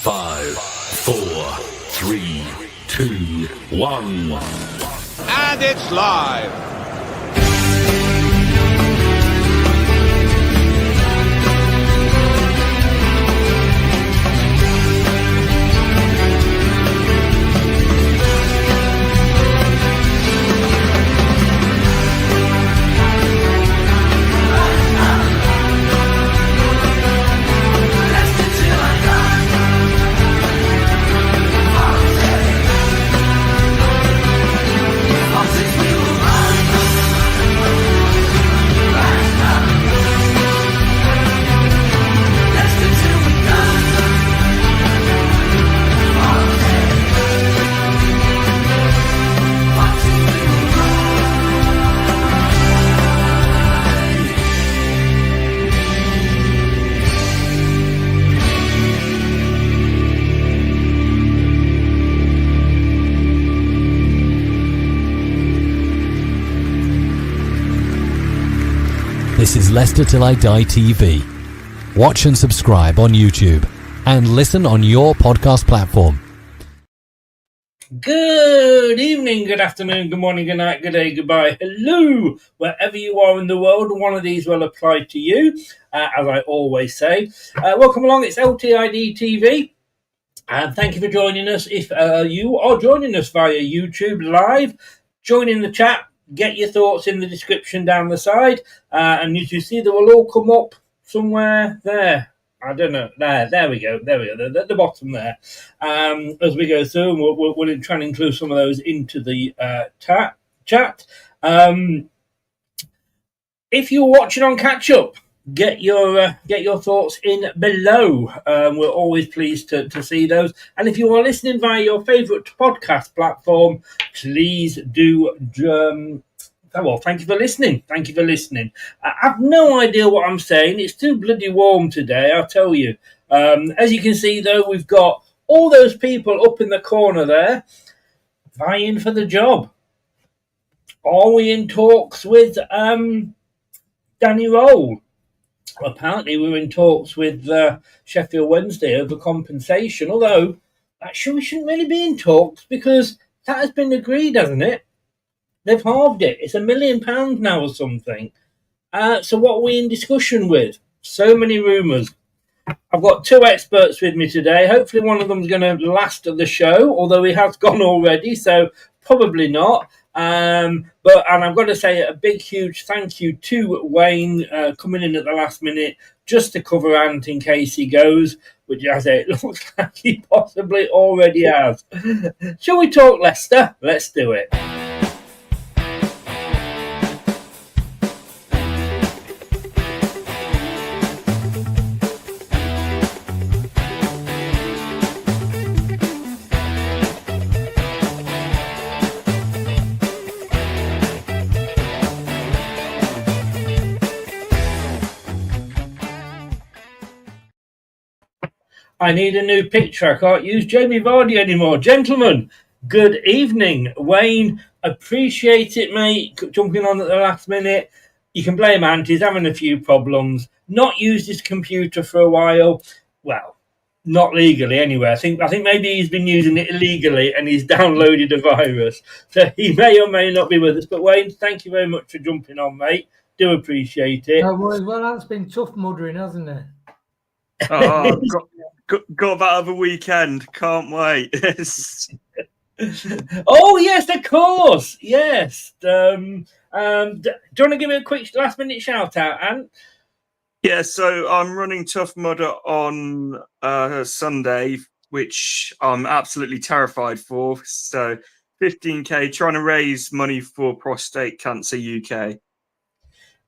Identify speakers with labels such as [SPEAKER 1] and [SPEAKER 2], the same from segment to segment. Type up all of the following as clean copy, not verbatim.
[SPEAKER 1] 5, 4, 3, 2, 1.
[SPEAKER 2] And it's live.
[SPEAKER 3] This is Leicester Till I Die TV. Watch and subscribe on YouTube and listen on your podcast platform.
[SPEAKER 4] Good evening, good afternoon, good morning, good night, good day, goodbye, hello, wherever you are in the world. One of these will apply to you, as I always say. Welcome along, it's LTID TV, and thank you for joining us. If you are joining us via YouTube live, join in the chat. Get your thoughts in the description down the side, and as you see, they will all come up somewhere there. I don't know. There we go. At the bottom there. As we go through, we'll try and include some of those into the chat. If you're watching on catch up, get your thoughts in below. We're always pleased to see those. And if you are listening via your favourite podcast platform, please do. Well, thank you for listening. Thank you for listening. I have no idea what I'm saying. It's too bloody warm today, I'll tell you. As you can see, though, we've got all those people up in the corner there vying for the job. Are we in talks with Danny Rohl? Well, apparently we're in talks with Sheffield Wednesday over compensation, although actually we shouldn't really be in talks because that has been agreed, hasn't it? They've halved it. It's £1 million now or something. So what are we in discussion with? So many rumours. I've got two experts with me today. Hopefully one of them is going to last the show, although he has gone already, so probably not. And I've got to say a big, huge thank you to Wayne coming in at the last minute just to cover Ant in case he goes, which as it looks like he possibly already has. Shall we talk Leicester? Let's do it. I need a new picture. I can't use Jamie Vardy anymore. Gentlemen, good evening. Wayne, appreciate it, mate, jumping on at the last minute. You can blame Ant. He's having a few problems. Not used his computer for a while. Well, not legally anyway. I think maybe he's been using it illegally and he's downloaded a virus. So he may or may not be with us. But Wayne, thank you very much for jumping on, mate. Do appreciate it.
[SPEAKER 5] No worries. Well, that's been tough muddering, hasn't it?
[SPEAKER 6] Oh, got that other weekend. Can't wait.
[SPEAKER 4] Oh, yes, of course. Yes. Do you want to give me a quick last-minute shout-out, Ant?
[SPEAKER 6] Yeah, so I'm running Tough Mudder on Sunday, which I'm absolutely terrified for. So 15K, trying to raise money for Prostate Cancer UK.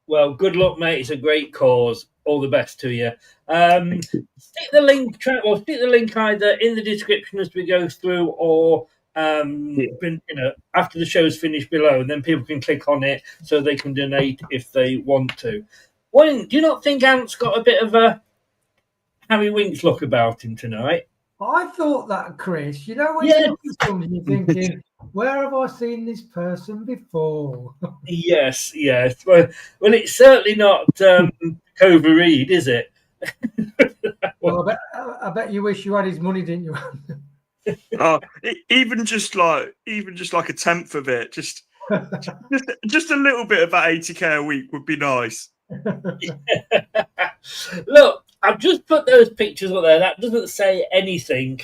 [SPEAKER 4] Well, good luck, mate. It's a great cause. All the best to you. Stick the link either in the description as we go through, or after the show's finished below, and then people can click on it so they can donate if they want to. Wayne, do you not think Ant's got a bit of a Harry Winks look about him tonight?
[SPEAKER 5] I thought that, Chris. You know, when you look at something, you're thinking, where have I seen this person before?
[SPEAKER 4] Yes. Well, it's certainly not Covey Reed, is it?
[SPEAKER 5] Well, I bet you wish you had his money, didn't you?
[SPEAKER 6] Even just like a tenth of it, just a little bit of that 80k a week would be nice.
[SPEAKER 4] Look, I've just put those pictures up there. That doesn't say anything.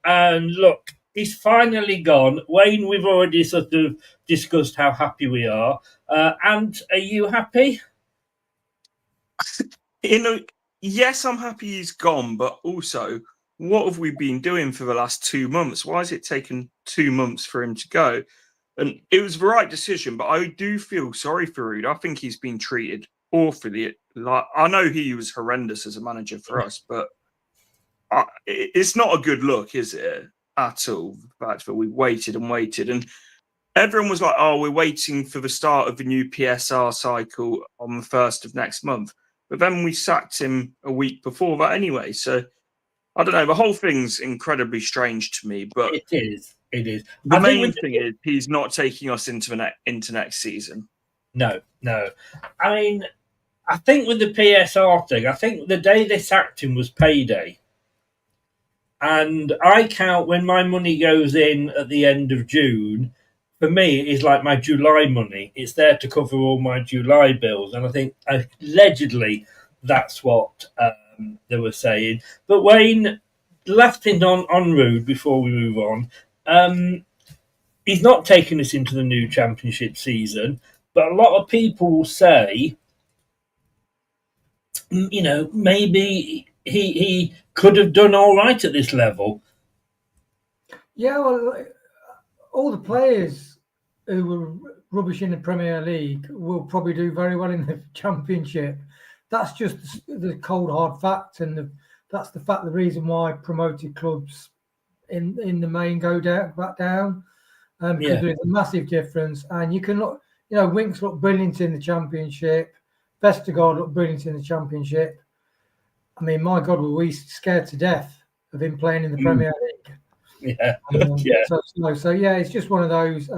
[SPEAKER 4] And look, he's finally gone. Wayne, we've already sort of discussed how happy we are. And are you happy?
[SPEAKER 6] Yes, I'm happy he's gone, but also, what have we been doing for the last 2 months? Why has it taken 2 months for him to go? And it was the right decision, but I do feel sorry for Ruud. I think he's been treated awfully. Like, I know he was horrendous as a manager for us, but it's not a good look, is it, at all? The fact that we waited and waited, and everyone was like, "Oh, we're waiting for the start of the new PSR cycle on the 1st of next month." But then we sacked him a week before that anyway. So I don't know. The whole thing's incredibly strange to me. But
[SPEAKER 4] it is.
[SPEAKER 6] The main thing is he's not taking us into next season.
[SPEAKER 4] No. I mean, I think with the PSR thing, I think the day they sacked him was payday. And I count when my money goes in at the end of June, for me, it's like my July money. It's there to cover all my July bills. And I think allegedly that's what they were saying. But Wayne, last thing on Ruud before we move on. He's not taking us into the new championship season, but a lot of people will say, maybe he could have done all right at this level.
[SPEAKER 5] Yeah, well, all the players who were rubbish in the Premier League will probably do very well in the Championship. That's just the cold, hard fact, and that's the reason why promoted clubs in the main go back down. Because there's a massive difference, and you can look. Winks look brilliant in the Championship. Vestergaard looked brilliant in the Championship. I mean, my God, were we scared to death of him playing in the Premier League?
[SPEAKER 4] Yeah.
[SPEAKER 5] So yeah, it's just one of those.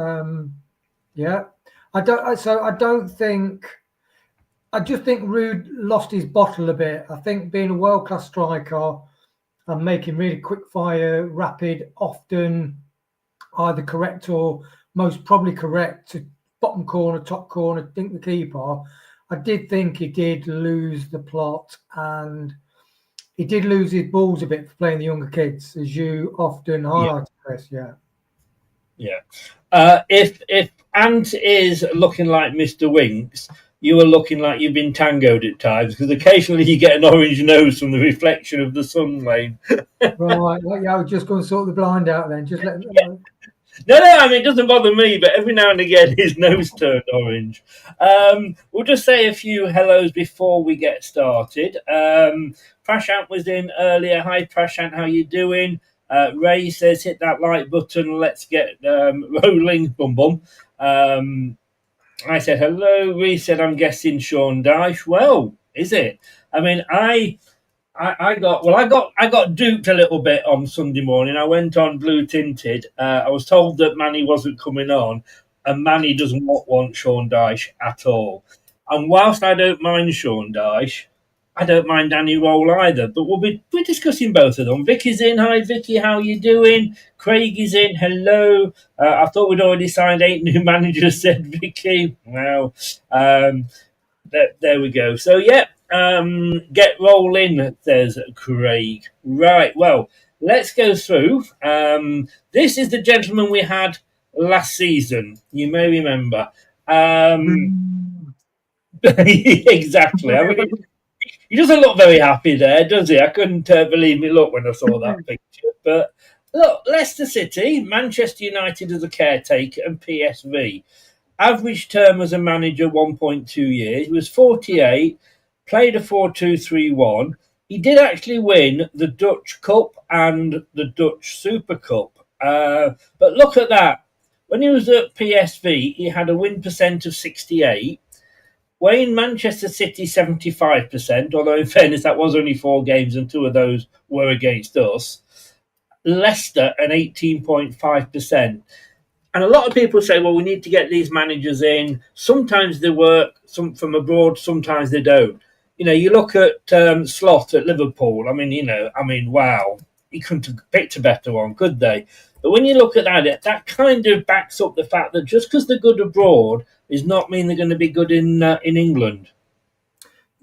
[SPEAKER 5] I just think Ruud lost his bottle a bit. I think being a world-class striker and making really quick-fire, rapid, often either correct or most probably correct to bottom corner, top corner, think the keeper. I did think he did lose the plot, and he did lose his balls a bit for playing the younger kids, as you often highlight, Chris.
[SPEAKER 4] If Ant is looking like Mr. Winks, you are looking like you've been tangoed at times, because occasionally you get an orange nose from the reflection of the sun, Lane.
[SPEAKER 5] Right, well, I'll just go and sort the blind out then. Just let me know.
[SPEAKER 4] No, I mean, it doesn't bother me, but every now and again his nose turned orange. We'll just say a few hellos before we get started. Prashant was in earlier. Hi, Prashant, how you doing? Ray says, hit that like button. Let's get rolling. Bum bum. I said, hello. Ray said, I'm guessing Sean Dyche. Well, is it? I mean, I got duped a little bit on Sunday morning. I went on Blue Tinted. I was told that Manny wasn't coming on, and Manny does not want Sean Dyche at all. And whilst I don't mind Sean Dyche, I don't mind Danny Rohl either. But we're discussing both of them. Vicky's in. Hi, Vicky. How you doing? Craig is in. Hello. I thought we'd already signed 8 new managers, said Vicky. Wow. There we go. So, yeah. Get rolling, says Craig. Right, well, let's go through. This is the gentleman we had last season. You may remember. Exactly. I mean, he doesn't look very happy there, does he? I couldn't believe me look when I saw that picture. But look, Leicester City, Manchester United as a caretaker, and PSV. Average term as a manager, 1.2 years. He was 48. Played a 4-2-3-1. He did actually win the Dutch Cup and the Dutch Super Cup. But look at that. When he was at PSV, he had a win percent of 68. Wayne, Manchester City, 75%, although in fairness, that was only 4 games and 2 of those were against us. Leicester, an 18.5%. And a lot of people say, well, we need to get these managers in. Sometimes they work from abroad, sometimes they don't. You know, you look at Slot at Liverpool. Wow, he couldn't have picked a better one, could they? But when you look at that kind of backs up the fact that just because they're good abroad does not mean they're going to be good in England.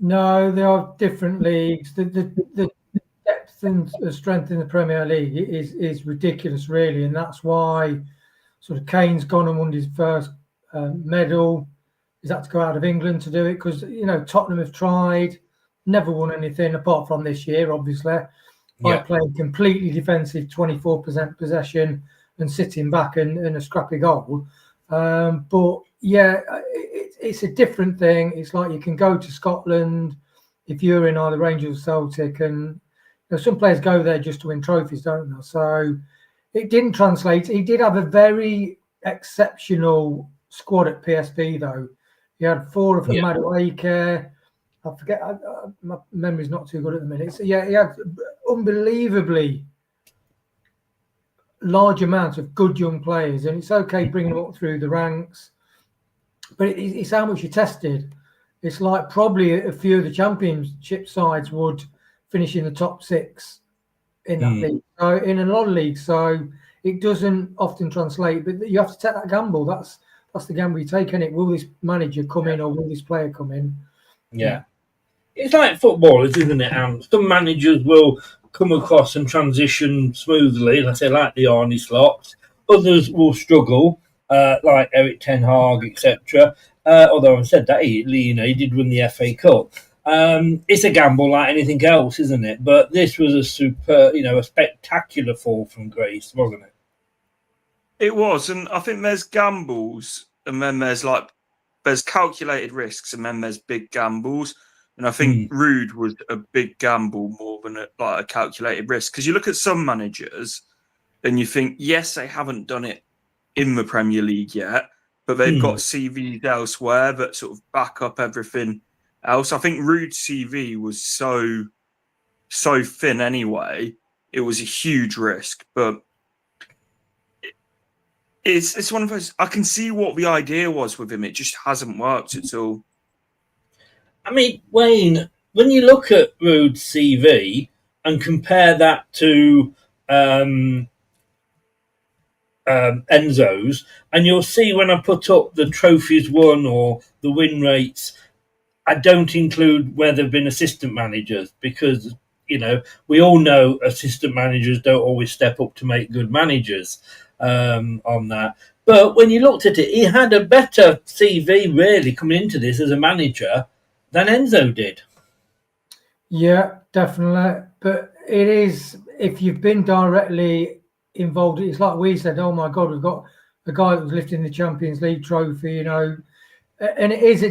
[SPEAKER 5] No, they are different leagues. The depth and strength in the Premier League is ridiculous, really, and that's why sort of Kane's gone and won his first medal. He's had to go out of England to do it because, you know, Tottenham have tried, never won anything apart from this year, obviously, by playing completely defensive, 24% possession and sitting back and a scrappy goal. But yeah, it's a different thing. It's like you can go to Scotland if you're in either Rangers or Celtic, and you know, some players go there just to win trophies, don't they? So it didn't translate. He did have a very exceptional squad at PSV, though. He had 4 of them, Madueke. I forget, my memory's not too good at the minute. So, yeah, he had unbelievably large amounts of good young players, and it's okay bringing them up through the ranks, but it's how much you tested. It's like probably a few of the championship sides would finish in the top 6 in that league. So in a lot of leagues, so it doesn't often translate, but you have to take that gamble. That's the gamble you take, and it will this manager come in or will this player come in?
[SPEAKER 4] Yeah. It's like footballers, isn't it? And some managers will come across and transition smoothly, let's say like the Arne Slots. Others will struggle, like Eric Ten Hag, etc. Although I've said that, he did win the FA Cup. It's a gamble like anything else, isn't it? But this was a spectacular fall from grace, wasn't it?
[SPEAKER 6] It was, and I think there's gambles, and then there's calculated risks, and then there's big gambles. And I think Ruud was a big gamble more than a calculated risk. Because you look at some managers, and you think, yes, they haven't done it in the Premier League yet, but they've got CVs elsewhere that sort of back up everything else. I think Ruud's CV was so thin anyway. It was a huge risk, but it's one of those. I can see what the idea was with him. It just hasn't worked at all.
[SPEAKER 4] I mean, Wayne, when you look at Ruud's CV and compare that to Enzo's, and you'll see when I put up the trophies won or the win rates, I don't include where they've been assistant managers because, you know, we all know assistant managers don't always step up to make good managers on that. But when you looked at it, he had a better CV really coming into this as a manager than Enzo did.
[SPEAKER 5] Yeah, definitely. But it is, if you've been directly involved, it's like we said, oh my God, we've got a guy that was lifting the Champions League trophy, you know, and it is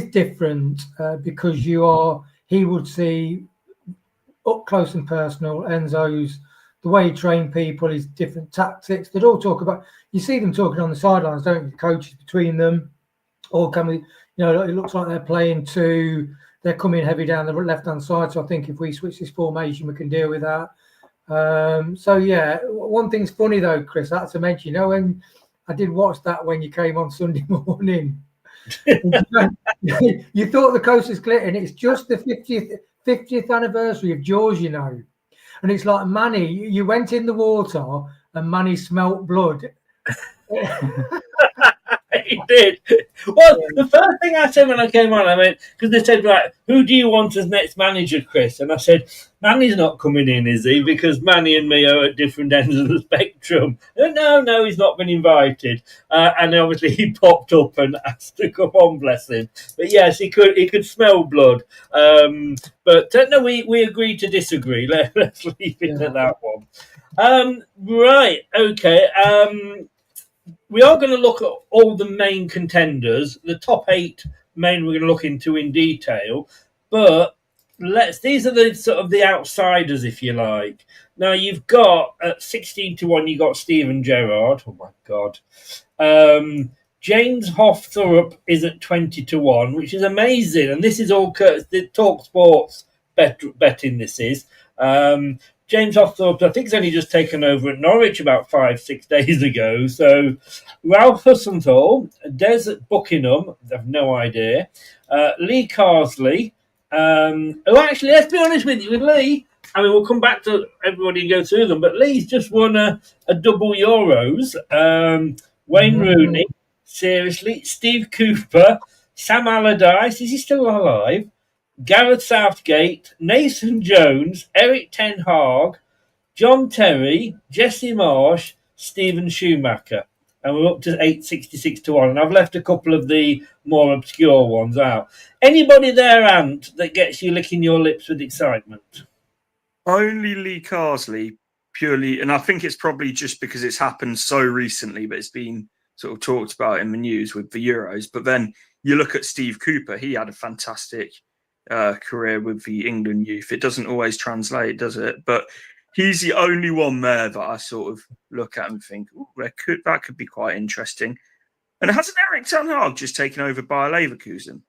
[SPEAKER 5] different because he would see up close and personal Enzo's, the way he trained people, his different tactics. They'd all talk about, you see them talking on the sidelines, don't you? The coaches between them, all coming, you know, it looks like they're playing they're coming heavy down the left-hand side. So I think if we switch this formation, we can deal with that. So, yeah, one thing's funny, though, Chris, I had to mention, you know, when I did watch that when you came on Sunday morning, you thought the coast was clear, and it's just the 50th anniversary of George, you know. And it's like Manny, you went in the water and Manny smelt blood.
[SPEAKER 4] He did. Well, the first thing I said when I came on, I went, because they said, right, who do you want as next manager, Chris? And I said, Manny's not coming in, is he? Because Manny and me are at different ends of the spectrum. No, he's not been invited. And obviously he popped up and asked to come on, bless him. But yes, he could smell blood. But no, we agreed to disagree. Let's leave it at that one. Right, okay. We are going to look at all the main contenders. The top 8 main we're going to look into in detail. But these are the sort of the outsiders, if you like. Now, you've got at 16-1, you got Steven Gerrard. Oh, my God. James Hoff-Thorpe is at 20-1, which is amazing. And this is all the Talk Sports betting this is. James Hoff-Thorpe, I think, has only just taken over at Norwich about 5-6 days ago. So Ralph Hussenthal, Des Buckingham, I have no idea. Lee Carsley, Actually, let's be honest with you, with Lee. I mean, we'll come back to everybody and go through them, but Lee's just won a double Euros. Wayne Rooney, seriously, Steve Cooper, Sam Allardyce, is he still alive? Gareth Southgate, Nathan Jones, Eric Ten Hag, John Terry, Jesse Marsh, Stephen Schumacher. And we're up to 866 to 1. And I've left a couple of the more obscure ones out. Anybody there, Ant, that gets you licking your lips with excitement?
[SPEAKER 6] Only Lee Carsley, purely, and I think it's probably just because it's happened so recently, but it's been sort of talked about in the news with the Euros. But then you look at Steve Cooper, he had a fantastic career with the England youth. It doesn't always translate, does it? But he's the only one there that I sort of look at and think, that could be quite interesting. And hasn't Eric Ten Hag just taken over by Leverkusen?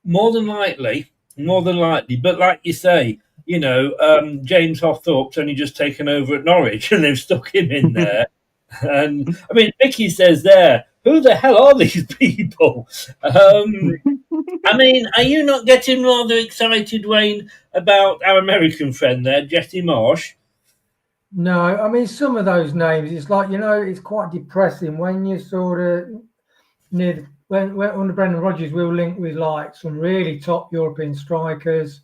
[SPEAKER 4] More than likely. But like you say, James Hawthorpe's only just taken over at Norwich and they've stuck him in there. And I mean, Vicky says there, who the hell are these people? I mean, are you not getting rather excited, Wayne, about our American friend there, Jesse Marsh?
[SPEAKER 5] No, I mean, some of those names, it's like, it's quite depressing when you sort of when under Brendan Rodgers, we were linked with like some really top European strikers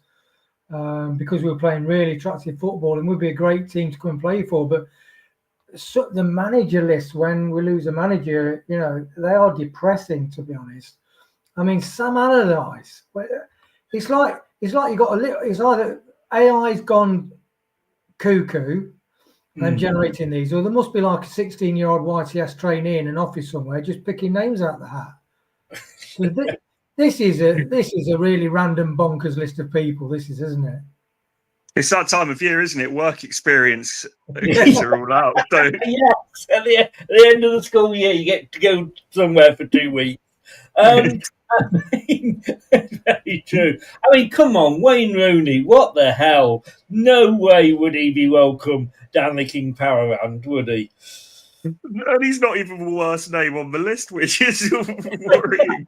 [SPEAKER 5] because we were playing really attractive football and would be a great team to come and play for. But the manager list, when we lose a manager, they are depressing, to be honest. I mean, Sam Allardyce, it's like you got a little. It's either AI's gone cuckoo and generating these, or there must be like a 16-year-old YTS trainee in an office somewhere just picking names out of the hat. So this is a really random bonkers list of people. This is, isn't it?
[SPEAKER 6] It's that time of year, isn't it? Work experience are all out. So.
[SPEAKER 4] Yes, at the end of the school year, you get to go somewhere for 2 weeks. Very true. I mean, come on, Wayne Rooney, what the hell? No way would he be welcome down the King Power Round, would he?
[SPEAKER 6] And he's not even the worst name on the list, which is worrying.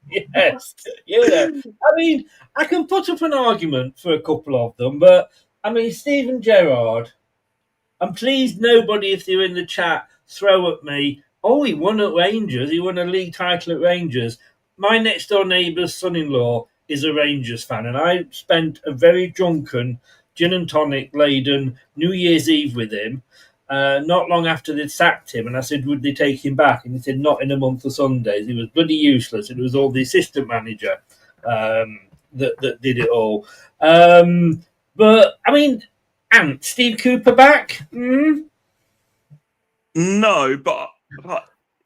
[SPEAKER 4] Yes. I mean, I can put up an argument for a couple of them, but I mean, Steven Gerrard, I'm pleased nobody, if they're in the chat, throw at me, oh, he won at Rangers, he won a league title at Rangers. My next door neighbour's son-in-law is a Rangers fan, and I spent a very drunken, gin and tonic laden New Year's Eve with him. Not long after they'd sacked him, and I said, would they take him back? And he said, not in a month of Sundays. He was bloody useless. It was all the assistant manager that did it all. But, I mean, Ant, Steve Cooper back?
[SPEAKER 6] No, but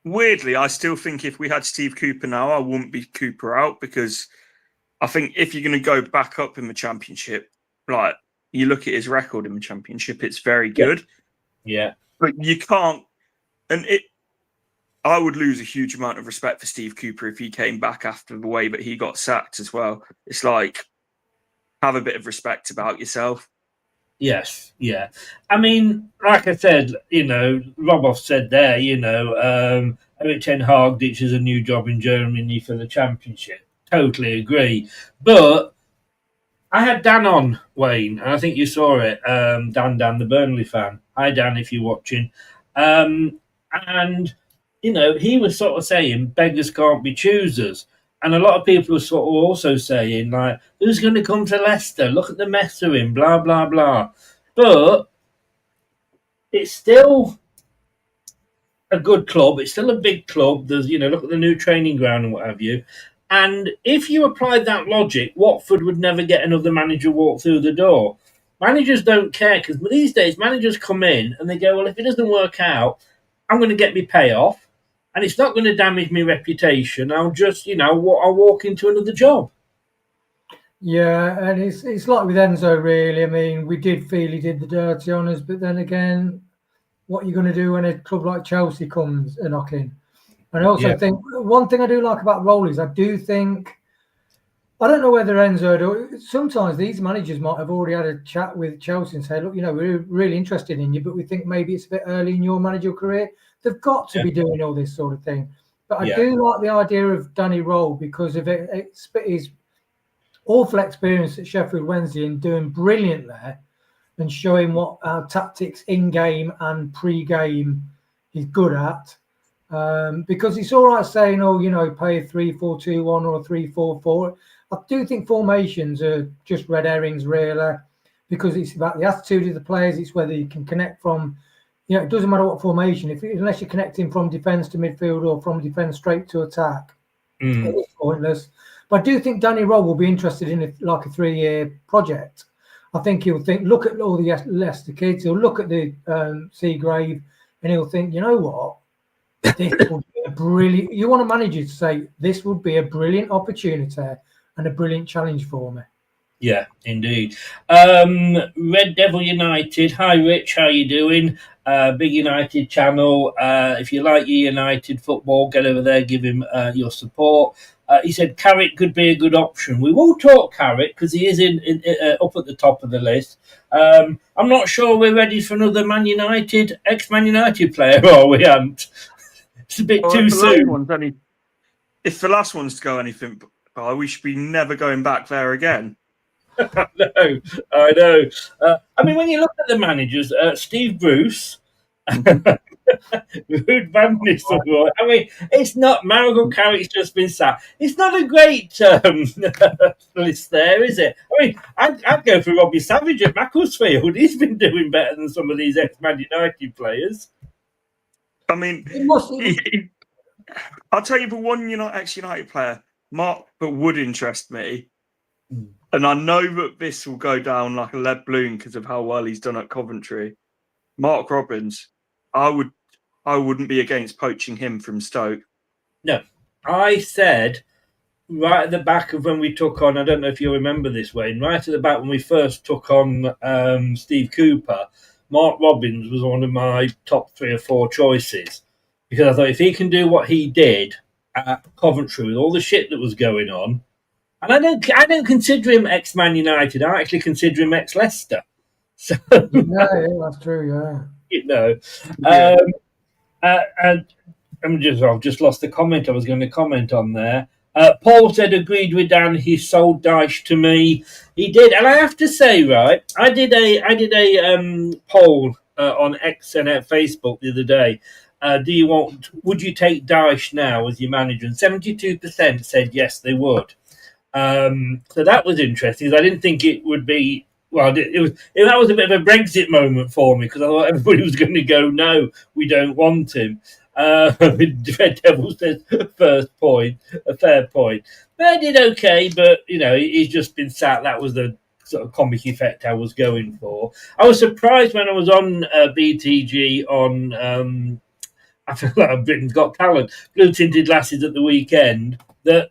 [SPEAKER 6] weirdly, I still think if we had Steve Cooper now, I wouldn't be Cooper out, because I think if you're going to go back up in the Championship, like, you look at his record in the Championship, it's very good.
[SPEAKER 4] Yeah.
[SPEAKER 6] But you can't, and I would lose a huge amount of respect for Steve Cooper if he came back after the way that he got sacked as well. It's like, have a bit of respect about yourself.
[SPEAKER 4] Yes, yeah. I mean, like I said, Roboff said there, Eric Ten Hag ditches a new job in Germany for the Championship. Totally agree. But I had Dan on, Wayne, and I think you saw it. Dan, the Burnley fan. Hi, Dan, if you're watching. And, he was sort of saying beggars can't be choosers. And a lot of people were sort of also saying, like, who's going to come to Leicester? Look at the mess they're in, blah, blah, blah. But it's still a good club. It's still a big club. There's, look at the new training ground and what have you. And if you applied that logic, Watford would never get another manager walk through the door. Managers don't care, because these days managers come in and they go, well, if it doesn't work out, I'm going to get my payoff, and it's not going to damage my reputation. I'll just, I'll walk into another job.
[SPEAKER 5] Yeah, and it's like with Enzo, really. I mean, we did feel he did the dirty on us, but then again, what are you going to do when a club like Chelsea comes a knocking? And I also think one thing I do like about Rohl is I don't know whether Enzo, sometimes these managers might have already had a chat with Chelsea and say, look, we're really interested in you, but we think maybe it's a bit early in your managerial career. They've got to be doing all this sort of thing. But I do like the idea of Danny Rohl because of his awful experience at Sheffield Wednesday and doing brilliant there and showing what our tactics in-game and pre-game is good at. Because it's all right saying, play a 3-4-2-1 or a 3-4-4. I do think formations are just red herrings, really, because it's about the attitude of the players. It's whether you can connect from, it doesn't matter what formation, unless you're connecting from defence to midfield or from defence straight to attack. It's pointless. But I do think Danny Rohl will be interested in a 3-year project. I think he'll look at all the Leicester kids, he'll look at the Seagrave, and he'll think, you know what? This would be a brilliant. You want a manager to say this would be a brilliant opportunity and a brilliant challenge for me.
[SPEAKER 4] Yeah, indeed. Red Devil United. Hi, Rich. How you doing? Big United channel. If you like your United football, get over there. Give him your support. He said Carrick could be a good option. We will talk Carrick because he is up at the top of the list. I'm not sure we're ready for another ex-Man United player, are we, Ant? It's a bit too soon.
[SPEAKER 6] If the last one's to go anything by, we should be never going back there again.
[SPEAKER 4] I know. When you look at the managers, Steve Bruce, Ruud van Nistelrooy. It's not Marigold Carrick's just been sacked. It's not a great list there, is it? I'd go for Robbie Savage at Macclesfield. He's been doing better than some of these ex-Man United players.
[SPEAKER 6] I'll tell you the one ex-United player, Mark, that would interest me. And I know that this will go down like a lead balloon because of how well he's done at Coventry. Mark Robbins. I wouldn't be against poaching him from Stoke.
[SPEAKER 4] No. I said right at the back of when we took on, I don't know if you remember this, Wayne, right at the back when we first took on Steve Cooper, Mark Robbins was one of my top 3 or 4 choices. Because I thought if he can do what he did at Coventry with all the shit that was going on, and I don't consider him ex-Man United. I actually consider him ex-Leicester. So
[SPEAKER 5] yeah, that's true. Yeah,
[SPEAKER 4] and I've just lost the comment I was going to comment on there. Paul said agreed with Dan. He sold Dyche to me. He did, and I have to say, right, I did a poll on X and at Facebook the other day. Would you take Dyche now as your manager? And 72% said yes, they would. So that was interesting. I didn't think it would be. Well, that was a bit of a Brexit moment for me because I thought everybody was going to go, no, we don't want him. Red Devil says first point, a fair point. They did okay, but he's just been sacked. That was the sort of comic effect I was going for. I was surprised when I was on BTG on. I feel like Britain's Got Talent, Blue Tinted Lasses at the weekend, that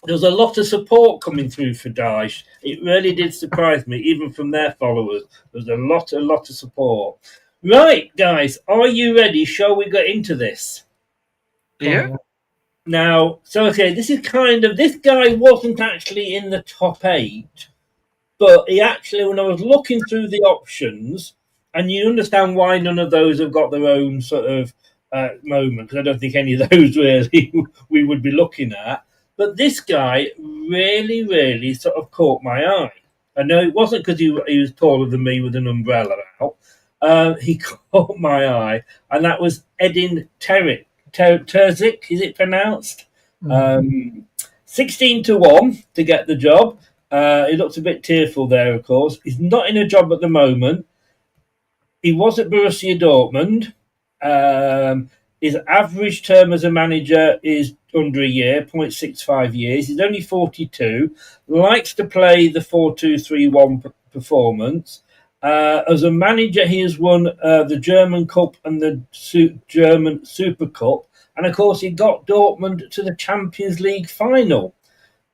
[SPEAKER 4] there was a lot of support coming through for Dyche. It really did surprise me, even from their followers. There was a lot of support. Right, guys, are you ready? Shall we get into this?
[SPEAKER 6] Yeah.
[SPEAKER 4] Now, this guy wasn't actually in the top 8, but he actually, when I was looking through the options, and you understand why none of those have got their own sort of moment, because I don't think any of those really we would be looking at. But this guy really, really sort of caught my eye. I know it wasn't because he was taller than me with an umbrella out. He caught my eye, and that was Edin Terzic. Is it pronounced? 16-1 to get the job. He looks a bit tearful there, of course. He's not in a job at the moment. He was at Borussia Dortmund. His average term as a manager is under a year, 0.65 years. He's only 42. Likes to play the 4-2-3-1 performance. As a manager, he has won the German Cup and the German Super Cup. And, of course, he got Dortmund to the Champions League final.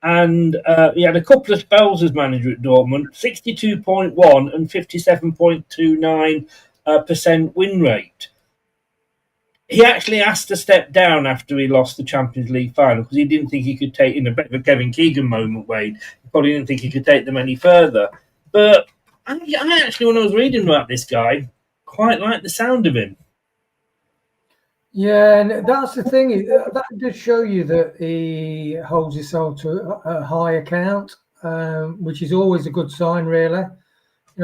[SPEAKER 4] And he had a couple of spells as manager at Dortmund, 62.1 and 57.29% win rate. He actually asked to step down after he lost the Champions League final because he didn't think he could take, in a bit of a Kevin Keegan moment, Wade, he probably didn't think he could take them any further. But I actually, when I was reading about this guy, quite liked the sound of him.
[SPEAKER 5] Yeah, and that's the thing. That does show you that he holds himself to a high account, which is always a good sign, really.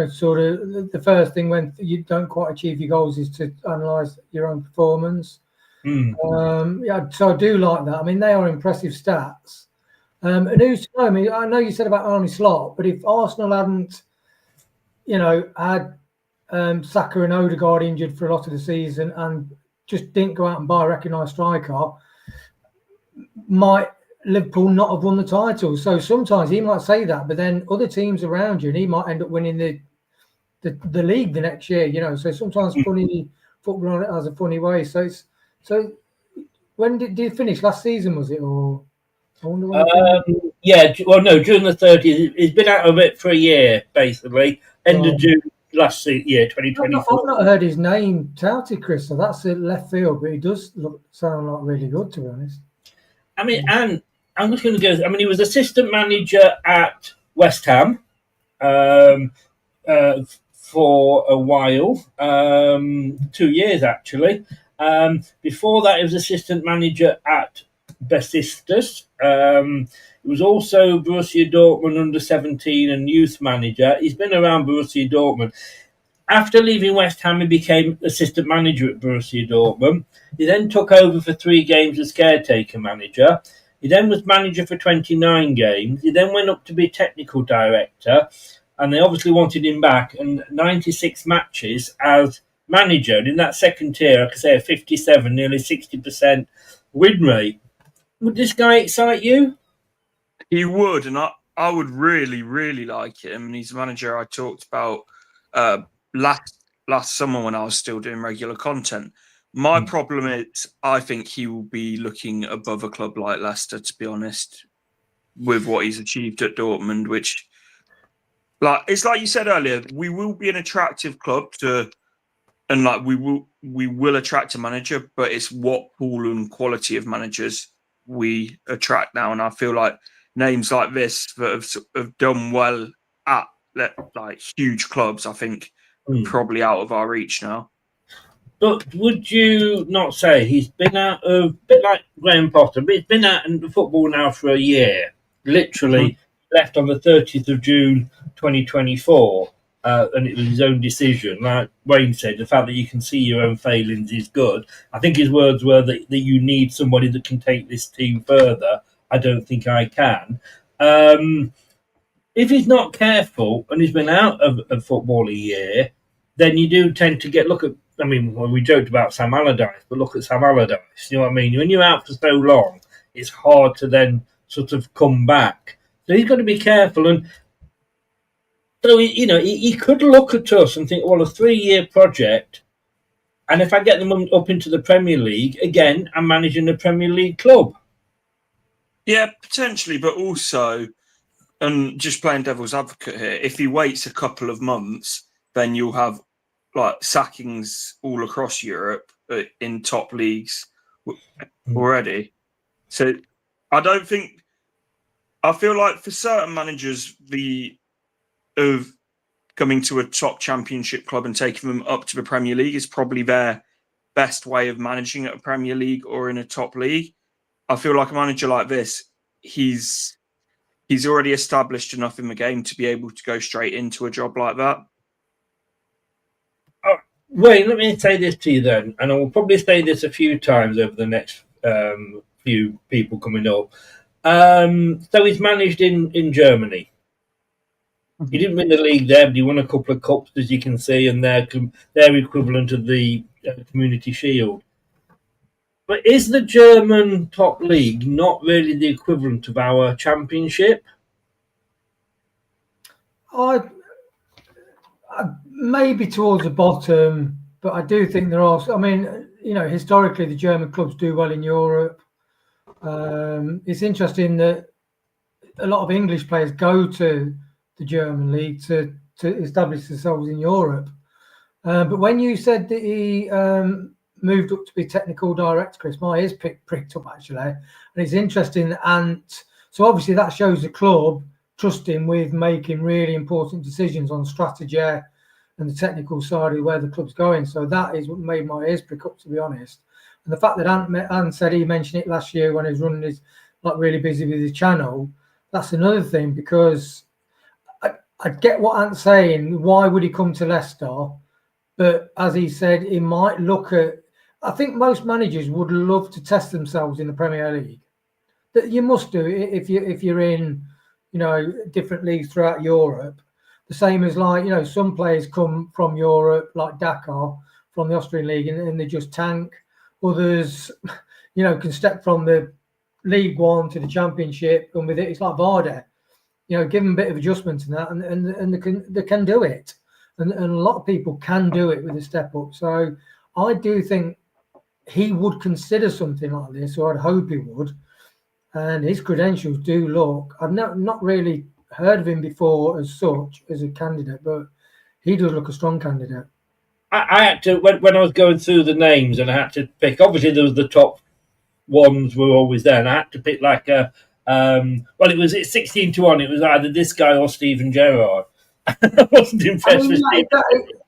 [SPEAKER 5] Sort of the first thing when you don't quite achieve your goals is to analyse your own performance. Yeah, so I do like that. I mean, they are impressive stats. And who's to know? I mean, I know you said about Arne Slot, but if Arsenal hadn't, had Saka and Odegaard injured for a lot of the season and just didn't go out and buy a recognised striker, might Liverpool not have won the title? So sometimes he might say that, but then other teams around you, and he might end up winning the league the next year. So sometimes funny football has a funny way. So when did you finish? Last season, was it? Or I wonder when
[SPEAKER 4] yeah, well, no, June the 30th. He's been out of it for a year, basically. End of June last year, 2024.
[SPEAKER 5] I've not heard his name touted, Chris. So that's a left field, but he does sound like really good, to be honest.
[SPEAKER 4] I mean, and I'm just going to go. I mean, he was assistant manager at West Ham for a while, 2 years actually. Before that, he was assistant manager at Besiktas. He was also Borussia Dortmund under 17 and youth manager. He's been around Borussia Dortmund. After leaving West Ham, he became assistant manager at Borussia Dortmund. He then took over for 3 games as caretaker manager. He then was manager for 29 games. He then went up to be technical director, and they obviously wanted him back. And 96 matches as manager. And in that second tier, I could say a 57, nearly 60% win rate. Would this guy excite you?
[SPEAKER 6] He would, and I would really, really like him. And he's a manager I talked about last summer when I was still doing regular content. My problem is I think he will be looking above a club like Leicester, to be honest, with what he's achieved at Dortmund, which, it's like you said earlier, we will be an attractive club and we will attract a manager, but it's what pool and quality of managers we attract now. And I feel like names like this that have done well at huge clubs, I think, probably out of our reach now.
[SPEAKER 4] But would you not say he's been out of, a bit like Graham Potter, but he's been out in football now for a year, literally left on the 30th of June 2024, and it was his own decision. Like Wayne said, the fact that you can see your own failings is good. I think his words were that you need somebody that can take this team further. I don't think I can. If he's not careful and he's been out of football a year, then you do tend to we joked about Sam Allardyce, but look at Sam Allardyce. You know what I mean? When you're out for so long, it's hard to then sort of come back. So he's got to be careful. And so, he could look at us and think, well, a 3-year project, and if I get them up into the Premier League, again, I'm managing a Premier League club.
[SPEAKER 6] Yeah, potentially, but also, and just playing devil's advocate here, if he waits a couple of months, then you'll have sackings all across Europe in top leagues already. So I feel like for certain managers, of coming to a top championship club and taking them up to the Premier League is probably their best way of managing at a Premier League or in a top league. I feel like a manager like this, he's already established enough in the game to be able to go straight into a job like that.
[SPEAKER 4] Wayne, let me say this to you then, and I will probably say this a few times over the next few people coming up. So he's managed in Germany. He didn't win the league there, but he won a couple of cups, as you can see, and they're equivalent of the Community Shield. But is the German top league not really the equivalent of our championship?
[SPEAKER 5] Maybe towards the bottom, but I do think there are. I mean, historically, the German clubs do well in Europe. It's interesting that a lot of English players go to the German league to establish themselves in Europe. But when you said that he moved up to be technical director, Chris, my ears pricked up actually, and it's interesting. And so obviously that shows the club trust him with making really important decisions on strategy and the technical side of where the club's going. So that is what made my ears prick up, to be honest. And the fact that Ant said he mentioned it last year when he was running his, like, really busy with his channel, that's another thing, because I get what Ant's saying. Why would he come to Leicester? But as he said, he might look at, I think most managers would love to test themselves in the Premier League. That you must do it if you're in, different leagues throughout Europe. The same as, like, some players come from Europe, like Dakar, from the Austrian league, and they just tank. Others, can step from the League One to the Championship, and with it, it's like Vardy. Give them a bit of adjustment in that, and they can do it. And a lot of people can do it with a step up. So I do think he would consider something like this, or I'd hope he would. And his credentials do look, I've not really heard of him before as such, as a candidate, but he does look a strong candidate.
[SPEAKER 4] I had to, when I was going through the names, and I had to pick, obviously there was the top ones were always there, and I had to pick like it was 16-1, it was either this guy or Steven Gerrard. I wasn't impressed with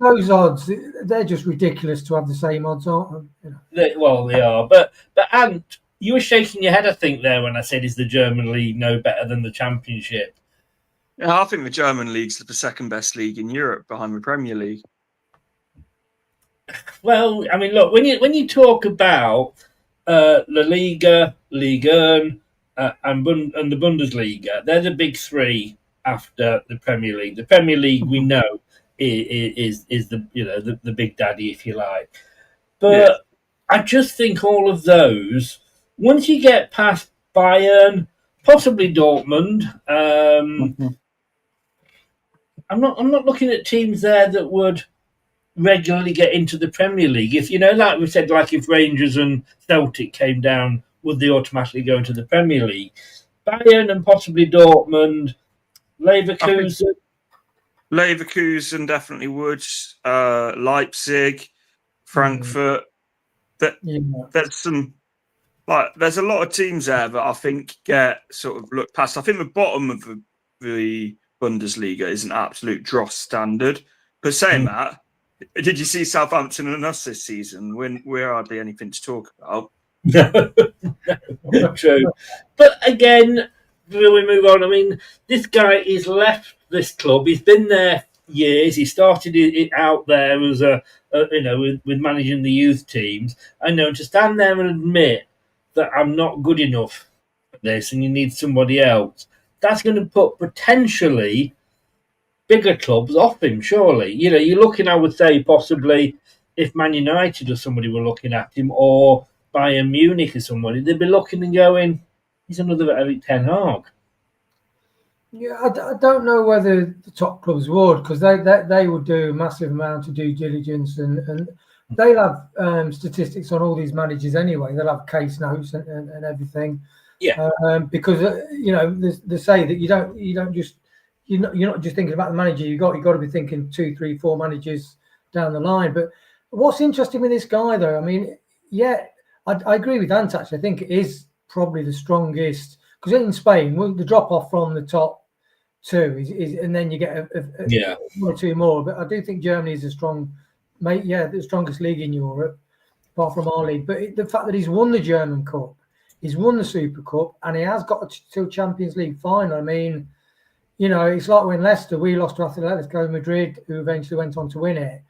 [SPEAKER 5] those odds. They're just ridiculous to have the same odds, aren't
[SPEAKER 4] they? Well, they are. But Ant, you were shaking your head, I think, there when I said, is the German league no better than the Championship?
[SPEAKER 6] Yeah, I think the German league's the second best league in Europe behind the Premier League.
[SPEAKER 4] Well, I mean, look, when you talk about La Liga, Ligue 1, and the Bundesliga, they're the big three after the Premier League. The Premier League, we know, is the big daddy, if you like. But I just think all of those, once you get past Bayern, possibly Dortmund, I'm not looking at teams there that would regularly get into the Premier League. If like we said, like if Rangers and Celtic came down, would they automatically go into the Premier League? Bayern and possibly Dortmund. Leverkusen
[SPEAKER 6] definitely would. Leipzig, Frankfurt. There's some, there's a lot of teams there that I think get sort of looked past. I think the bottom of the Bundesliga is an absolute dross standard. But saying that, did you see Southampton and us this season? When we're hardly anything to talk about.
[SPEAKER 4] No, not true. But again, will we move on? I mean, this guy is left this club. He's been there years. He started it out there as with managing the youth teams. I know, to stand there and admit that I'm not good enough at this, and you need somebody else. That's going to put potentially bigger clubs off him. Surely, you're looking. I would say possibly if Man United or somebody were looking at him, or Bayern Munich or somebody, they'd be looking and going, he's another Eric Ten Hag.
[SPEAKER 5] Yeah, I don't know whether the top clubs would, because they would do a massive amount of due diligence, and they'll have statistics on all these managers anyway. They'll have case notes and everything.
[SPEAKER 4] Yeah.
[SPEAKER 5] Because they say that you're not just thinking about the manager you got. You've got to be thinking 2, 3, 4 managers down the line. But what's interesting with this guy, though, I mean, I agree with Ant, actually. I think it is probably the strongest, because in Spain, the drop off from the top 2 is and then you get a 1 or 2 more. But I do think Germany is the strongest league in Europe, apart from our league. But the fact that he's won the German Cup, he's won the Super Cup, and he has got to Champions League final. I mean, it's like when Leicester, we lost to Atletico Madrid, who eventually went on to win it.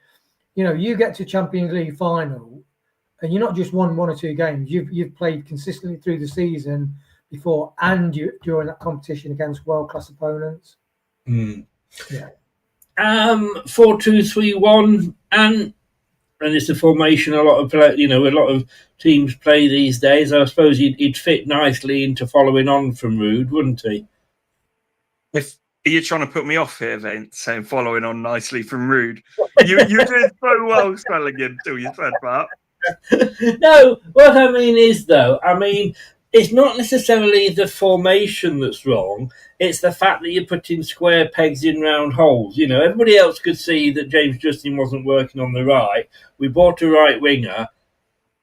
[SPEAKER 5] You get to Champions League final, and you're not just won 1 or 2 games. You've played consistently through the season before, and during that competition against world-class opponents. Yeah.
[SPEAKER 4] 4-2-3-1, and it's a formation a lot of teams play these days. I suppose he'd fit nicely into following on from Ruud, wouldn't he?
[SPEAKER 6] Are you trying to put me off here, then, saying following on nicely from Ruud? You did so well spelling it until you said that.
[SPEAKER 4] No, what I mean is, though, it's not necessarily the formation that's wrong. It's the fact that you're putting square pegs in round holes. Everybody else could see that James Justin wasn't working on the right. We bought a right winger.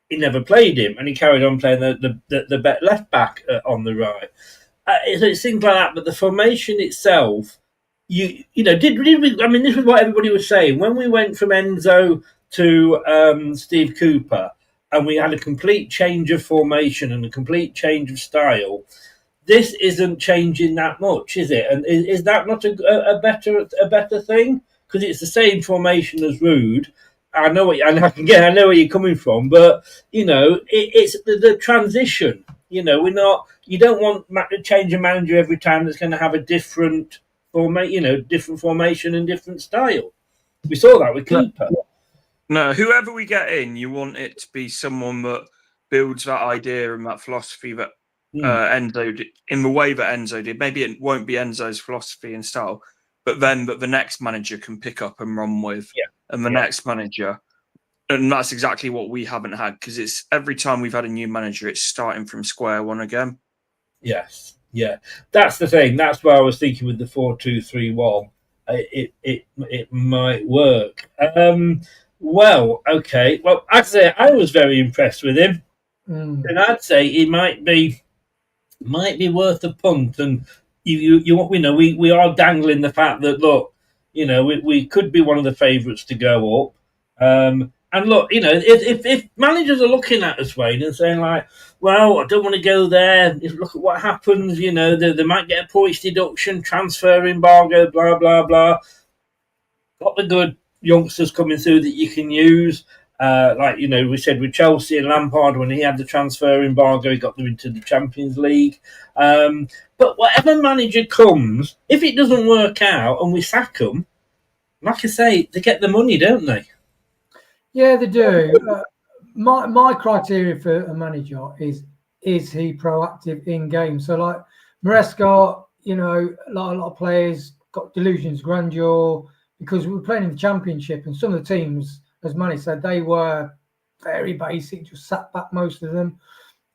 [SPEAKER 4] He never played him, and he carried on playing the left back on the right. It's things like that, but the formation itself did we? I mean, this was what everybody was saying when we went from Enzo to Steve Cooper, and we had a complete change of formation and a complete change of style. This isn't changing that much, is it? And is that not a better thing? Because it's the same formation as Rude. I know where you're coming from, but it's the transition. We're not. You don't want to change a manager every time that's going to have a different different formation and different style. We saw that with Cooper.
[SPEAKER 6] No, whoever we get in, you want it to be someone that builds that idea and that philosophy that Enzo did, in the way that Enzo did. Maybe it won't be Enzo's philosophy and style, but then that the next manager can pick up and run with, and the next manager. And that's exactly what we haven't had, because it's every time we've had a new manager, it's starting from square one again.
[SPEAKER 4] Yes, yeah, that's the thing. That's why I was thinking with the 4-2-3-1, it might work. Well, okay. Well, I'd say I was very impressed with him, and I'd say he might be worth a punt. And we are dangling the fact that look, we could be one of the favourites to go up. And look, if managers are looking at us, Wayne, and saying like, well, I don't want to go there. Look at what happens. They might get a points deduction, transfer embargo, blah blah blah. Got the good youngsters coming through that you can use. We said with Chelsea and Lampard, when he had the transfer embargo, he got them into the Champions League. But whatever manager comes, if it doesn't work out and we sack them, like I say, they get the money, don't they?
[SPEAKER 5] Yeah, they do. My criteria for a manager is he proactive in game? So like Maresca, a lot of players got delusions, grandeur, because we were playing in the Championship, and some of the teams, as Manny said, they were very basic, just sat back, most of them.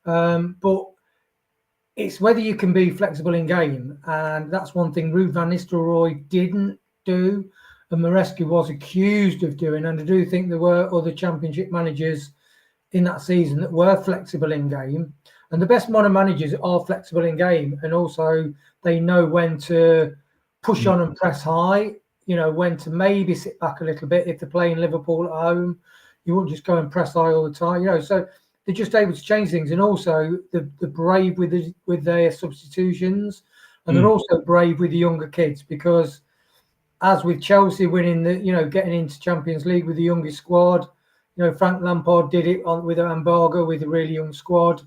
[SPEAKER 5] But it's whether you can be flexible in game, and that's one thing Ruud van Nistelrooy didn't do, and Maresca was accused of doing. And I do think there were other Championship managers in that season that were flexible in game. And the best modern managers are flexible in game, and also they know when to push on and press high. When to maybe sit back a little bit. If they're playing Liverpool at home, you won't just go and press high all the time. So they're just able to change things, and also they're brave with their substitutions, and they're also brave with the younger kids, because as with Chelsea winning getting into Champions League with the youngest squad, Frank Lampard did it with an embargo with a really young squad.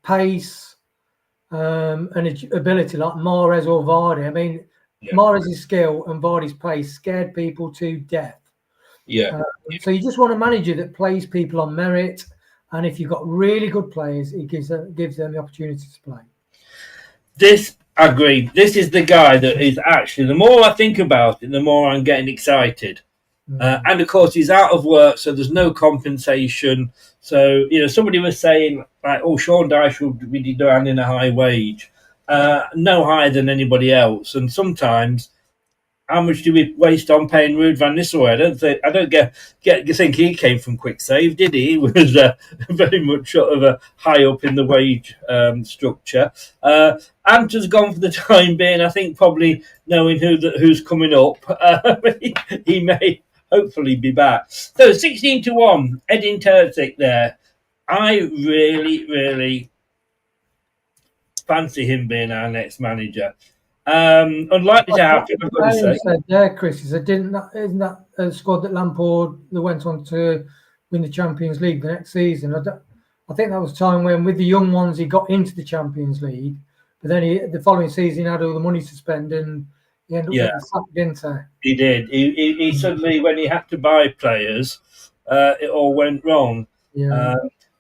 [SPEAKER 5] Pace and ability like Mahrez or Vardy. I mean, Mahrez's skill and Vardy's pace scared people to death. So you just want a manager that plays people on merit, and if you've got really good players, it gives them the opportunity to play.
[SPEAKER 4] I agree. This is the guy that is actually, the more I think about it, the more I'm getting excited. And of course, he's out of work, so there's no compensation. So, somebody was saying, like, Sean Dyche will be demanding a high wage. No higher than anybody else. And sometimes, how much do we waste on paying Ruud van Nistelrooy? I don't think he came from Quick Save, did he? He was very much sort of high up in the wage structure. Anta's gone for the time being. I think probably knowing who's coming up, he may hopefully be back. So 16-1, Edin Terzic there. I really, really fancy him being our next manager. Unlikely to happen.
[SPEAKER 5] Chris, isn't that a squad that Lampard went on to win the Champions League the next season? I think that was time when, with the young ones, he got into the Champions League, but then the following season he had all the money to spend, and he ended up getting sacked into. He
[SPEAKER 4] did. He suddenly, when he had to buy players, it all went wrong.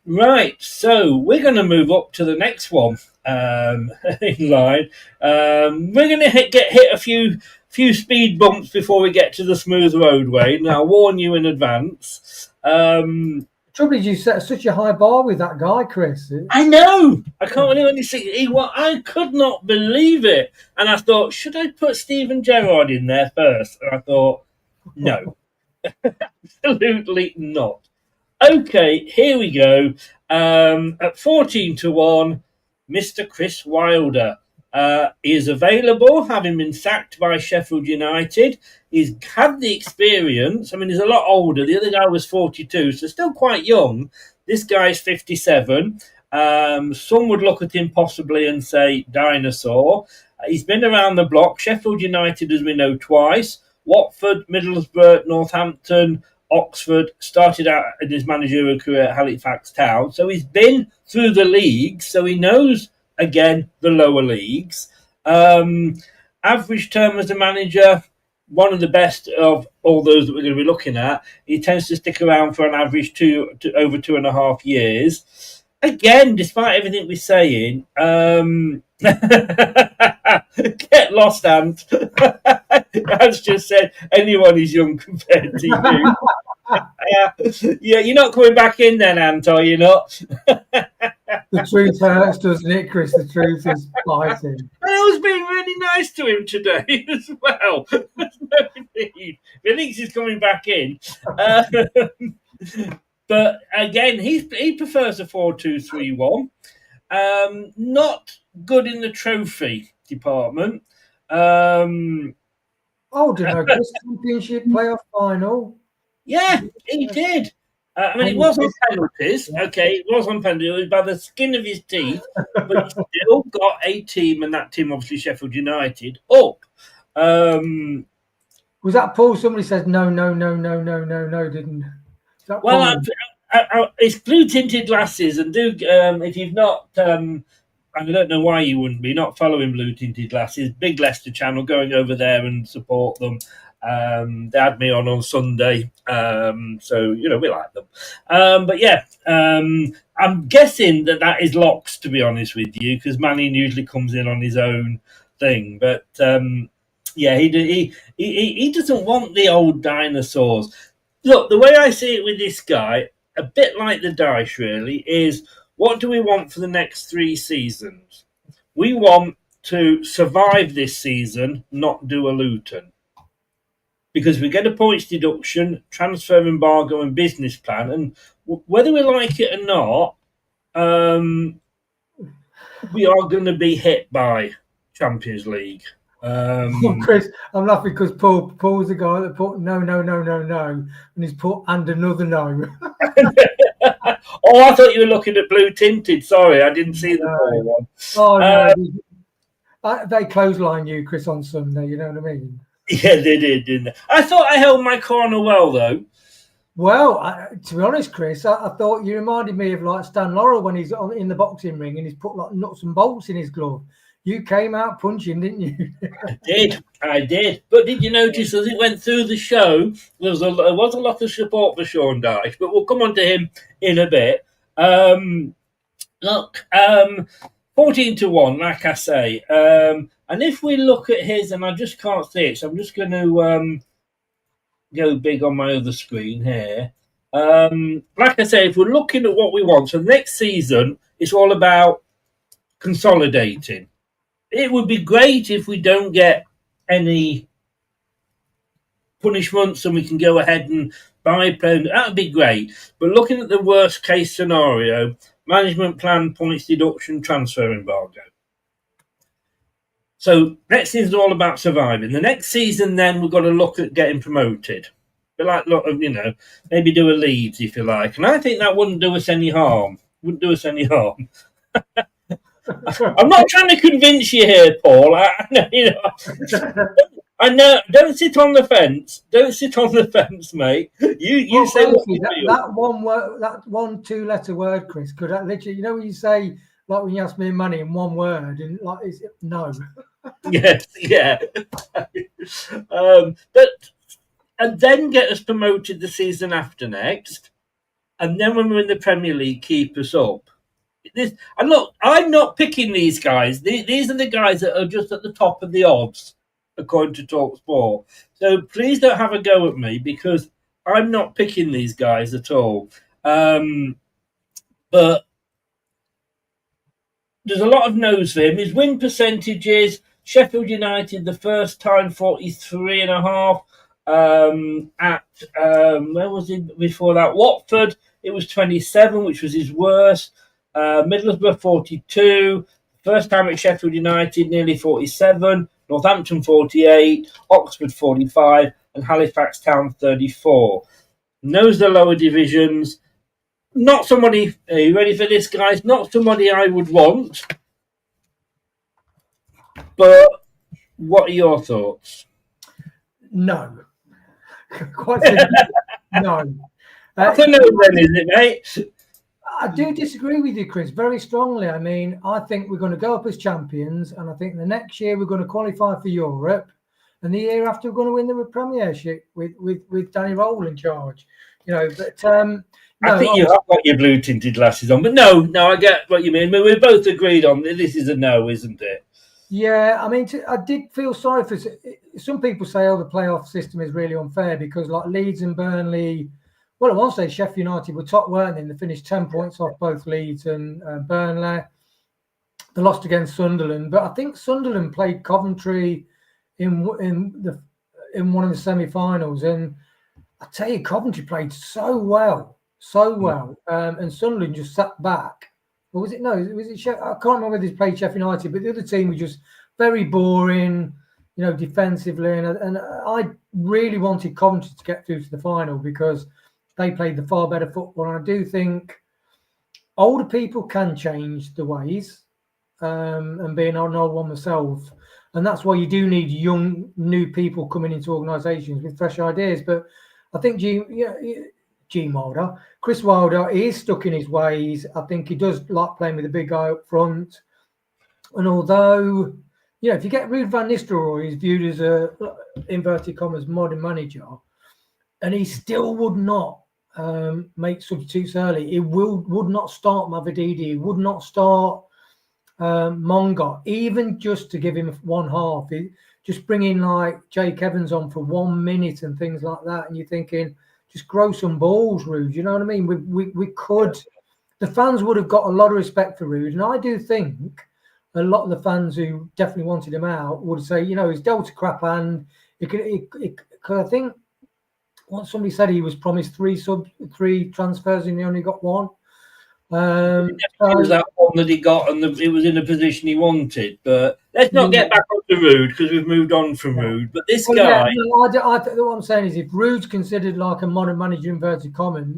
[SPEAKER 4] Right, so we're going to move up to the next one in line. We're going to get hit a few speed bumps before we get to the smooth roadway. Now, I'll warn you in advance.
[SPEAKER 5] Trouble is, you set such a high bar with that guy, Chris.
[SPEAKER 4] I know. I can't really see. I could not believe it, and I thought, should I put Steven Gerrard in there first? And I thought, no, absolutely not. Okay, here we go. At 14-1, Mr. Chris Wilder. He is available, having been sacked by Sheffield United. He's had the experience. I mean, he's a lot older. The other guy was 42, so still quite young. This guy's 57. Some would look at him possibly and say dinosaur. He's been around the block. Sheffield United, as we know, twice. Watford, Middlesbrough, Northampton, Oxford. Started out in his managerial career at Halifax Town. So he's been through the leagues, so he knows, again, the lower leagues. Average term as a manager, one of the best of all those that we're going to be looking at. He tends to stick around for an average over 2.5 years. Again, despite everything we're saying, get lost, Ant. As just said, anyone is young compared to you. Yeah, you're not coming back in then, Ant, are you not?
[SPEAKER 5] The truth hurts, doesn't it, Chris? The truth is biting.
[SPEAKER 4] I was being really nice to him today as well. There's no need. He thinks he's coming back in. But again, he prefers a 4-2-3-1. Not good in the trophy department.
[SPEAKER 5] Chris, Championship playoff final.
[SPEAKER 4] Yeah, he did. I mean, it was on penalties. Okay, it was on penalties. It was by the skin of his teeth, but he still got a team, and that team, obviously Sheffield United, up.
[SPEAKER 5] Was that Paul? Somebody said no, didn't?
[SPEAKER 4] Well, it's blue tinted glasses, and do if you've not, I don't know why you wouldn't be not following blue tinted glasses. Big Leicester channel, going over there and support them. They had me on Sunday, so we like them. But yeah, I'm guessing that is Locks, to be honest with you, because Manning usually comes in on his own thing. But yeah, he doesn't want the old dinosaurs. Look, the way I see it with this guy, a bit like the Dyche, really, is what do we want for the next 3 seasons? We want to survive this season, not do a Luton. Because we get a points deduction, transfer embargo and business plan, and whether we like it or not, we are going to be hit by Champions League.
[SPEAKER 5] Chris, I'm laughing because Paul's the guy that put no, and he's put and another no.
[SPEAKER 4] Oh, I thought you were looking at blue tinted. Sorry, I didn't see the Paul one.
[SPEAKER 5] Oh no, they clothesline you, Chris, on Sunday. You know what I mean?
[SPEAKER 4] Yeah, they did, didn't they? I thought I held my corner well, though.
[SPEAKER 5] Well, to be honest, Chris, I thought you reminded me of like Stan Laurel when he's in the boxing ring and he's put like nuts and bolts in his glove. You came out punching, didn't you?
[SPEAKER 4] I did. But did you notice as it went through the show, there was a lot of support for Sean Dyche, but we'll come on to him in a bit. Look, 14-1, like I say. And if we look at his, and I just can't see it, so I'm just going to go big on my other screen here. Like I say, if we're looking at what we want, so next season, it's all about consolidating. It would be great if we don't get any punishments and we can go ahead and buy players. That would be great. But looking at the worst case scenario, management plan, points deduction, transfer embargo. So next season is all about surviving. The next season, then, we've got to look at getting promoted. But like, maybe do a Leeds, if you like. And I think that wouldn't do us any harm. I'm not trying to convince you here, Paul. I know. Don't sit on the fence. Don't sit on the fence, mate. You say
[SPEAKER 5] that one word, that 1-2-letter word, Chris. Could I literally, when you say like when you ask me money in one word, and like is it no?
[SPEAKER 4] Yes, yeah. But and then get us promoted the season after next, and then when we're in the Premier League, keep us up. And look, I'm not picking these guys. These are the guys that are just at the top of the odds, according to TalkSport. So please don't have a go at me because I'm not picking these guys at all. But there's a lot of no's for him. His win percentages, Sheffield United, the first time, 43.5. Where was he before that? Watford, it was 27, which was his worst. Middlesbrough 42, First time at Sheffield United, nearly 47. Northampton 48, Oxford 45, and Halifax Town 34. Knows the lower divisions. Not somebody, are you ready for this, guys? Not somebody I would want. But what are your thoughts?
[SPEAKER 5] No. Quite simply, no.
[SPEAKER 4] That's a no then, isn't it, mate?
[SPEAKER 5] I do disagree with you, Chris, very strongly. I mean, I think we're going to go up as champions, and I think the next year we're going to qualify for Europe, and the year after we're going to win the Premiership with Danny Rohl in charge. You know, but no,
[SPEAKER 4] I think you have got your blue tinted glasses on, but no, I get what you mean. We're both agreed on this is a no, isn't it?
[SPEAKER 5] Yeah, I mean, I did feel sorry for some people. Say, oh, the playoff system is really unfair because, like Leeds and Burnley. Well, I won't say Sheffield United were top, weren't they? They finished 10 points off both Leeds and Burnley. They lost against Sunderland, but I think Sunderland played Coventry in one of the semi-finals, and I tell you, Coventry played so well, and Sunderland just sat back. Or was it no? Was it? I can't remember whether they played Sheffield United, but the other team was just very boring, you know, defensively, and I really wanted Coventry to get through to the final because they played the far better football. And I do think older people can change the ways, and being an old one myself. And that's why you do need young, new people coming into organisations with fresh ideas. But I think Chris Wilder, he is stuck in his ways. I think he does like playing with a big guy up front. And although, you know, if you get Ruud van Nistelrooy, he's viewed as a, inverted commas, modern manager, and he still would not make substitutes early. He would not start Mavididi. He would not start Monga, even just to give him one half. Just bringing like Jake Evans on for 1 minute and things like that. And you're thinking, just grow some balls, Ruud. You know what I mean? We could. The fans would have got a lot of respect for Ruud, and I do think a lot of the fans who definitely wanted him out would say, you know, he's dealt a crap hand. Because I think. Once somebody said he was promised three transfers and he only got one.
[SPEAKER 4] It was that one that he got, and it was in the position he wanted. But let's not get back onto Ruud because we've moved on from Ruud. But this guy,
[SPEAKER 5] what I'm saying is, if Ruud's considered like a modern manager, inverted commas,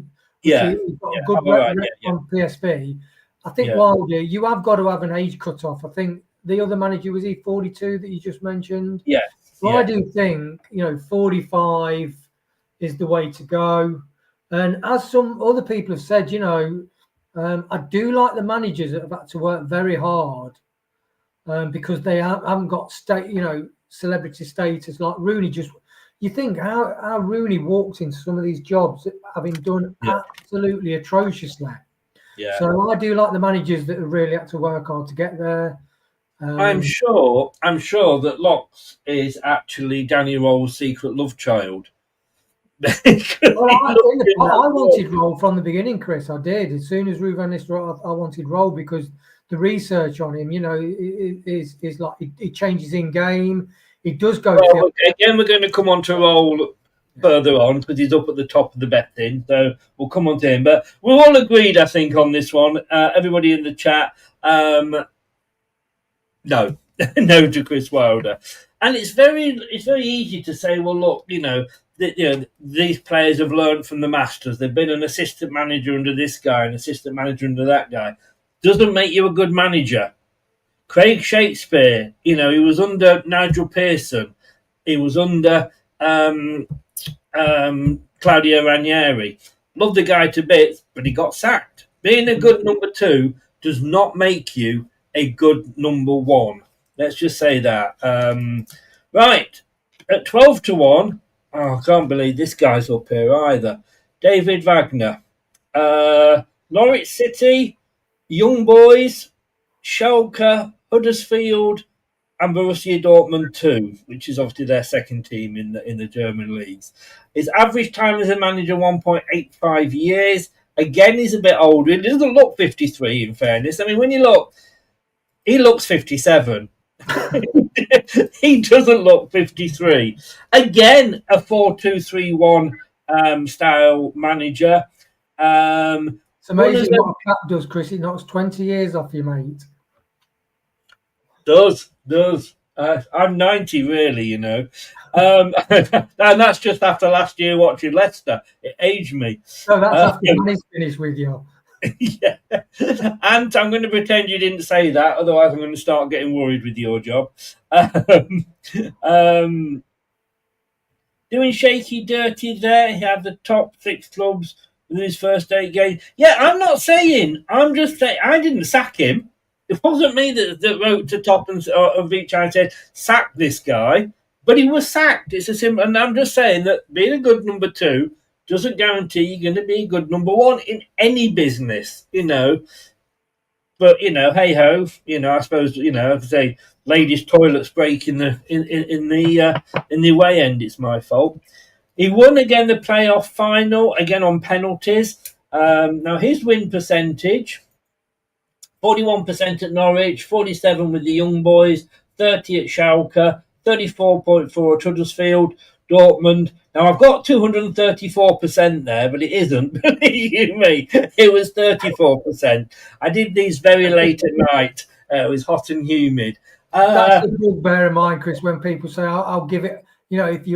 [SPEAKER 5] he's got a good record on PSV. I think Wilder, you have got to have an age cut-off. I think the other manager was 42 that you just mentioned.
[SPEAKER 4] Yeah.
[SPEAKER 5] So I do think 45. Is the way to go. And as some other people have said, I do like the managers that have had to work very hard because they haven't got celebrity status like Rooney. Just you think how Rooney walked into some of these jobs having done absolutely atrociously. Yeah. So I do like the managers that have really had to work hard to get there.
[SPEAKER 4] I'm sure that Locks is actually Danny Rohl's secret love child.
[SPEAKER 5] Well, I wanted Rohl from the beginning, Chris. I did. As soon as Ruud van Nistelrooy, I wanted Rohl because the research on him, is like it changes in game. It does go.
[SPEAKER 4] Well, again, we're going to come on to Rohl further on because he's up at the top of the betting. So we'll come on to him. But we're all agreed, I think, on this one. Everybody in the chat, no, no to Chris Wilder, and it's very easy to say, well, look, these players have learned from the masters. They've been an assistant manager under this guy, an assistant manager under that guy. Doesn't make you a good manager. Craig Shakespeare, he was under Nigel Pearson. He was under Claudio Ranieri. Love the guy to bits, but he got sacked. Being a good number two does not make you a good number one. Let's just say that. Right. At 12-1, I can't believe this guy's up here either. David Wagner. Norwich City, Young Boys, Schalke, Huddersfield, and Borussia Dortmund 2, which is obviously their second team in the German leagues. His average time as a manager, 1.85 years. Again, he's a bit older. He doesn't look 53, in fairness. I mean, when you look, he looks 57. He doesn't look 53. Again, a 4-2-3-1 style manager.
[SPEAKER 5] It's amazing what a cap does, Chris. It knocks 20 years off you, mate.
[SPEAKER 4] Does. I'm 90, really, you know. And that's just after last year watching Leicester. It aged me.
[SPEAKER 5] So that's after Manny's finished with you.
[SPEAKER 4] Yeah. And I'm going to pretend you didn't say that, otherwise I'm going to start getting worried with your job. Doing shaky dirty there. He had the top 6 clubs in his first 8 games. Yeah, I'm not saying. I'm just saying I didn't sack him. It wasn't me that wrote to top of each and said, sack this guy. But he was sacked. It's a simple. And I'm just saying that being a good number 2 doesn't guarantee you're going to be a good number 1 in any business, you know. But, you know, hey ho, you know, I suppose, you know, if I say ladies' toilets break in the away end, it's my fault. He won again the playoff final, again on penalties. Now his win percentage, 41% at Norwich, 47 with the young boys, 30 at Schalke, 34.4 at Huddersfield, Dortmund. Now I've got 234% there, but it isn't. Believe you me, it was 34%. I did these very late at night. It was hot and humid.
[SPEAKER 5] That's the big bear in mind, Chris. When people say, "I'll give it," you know, if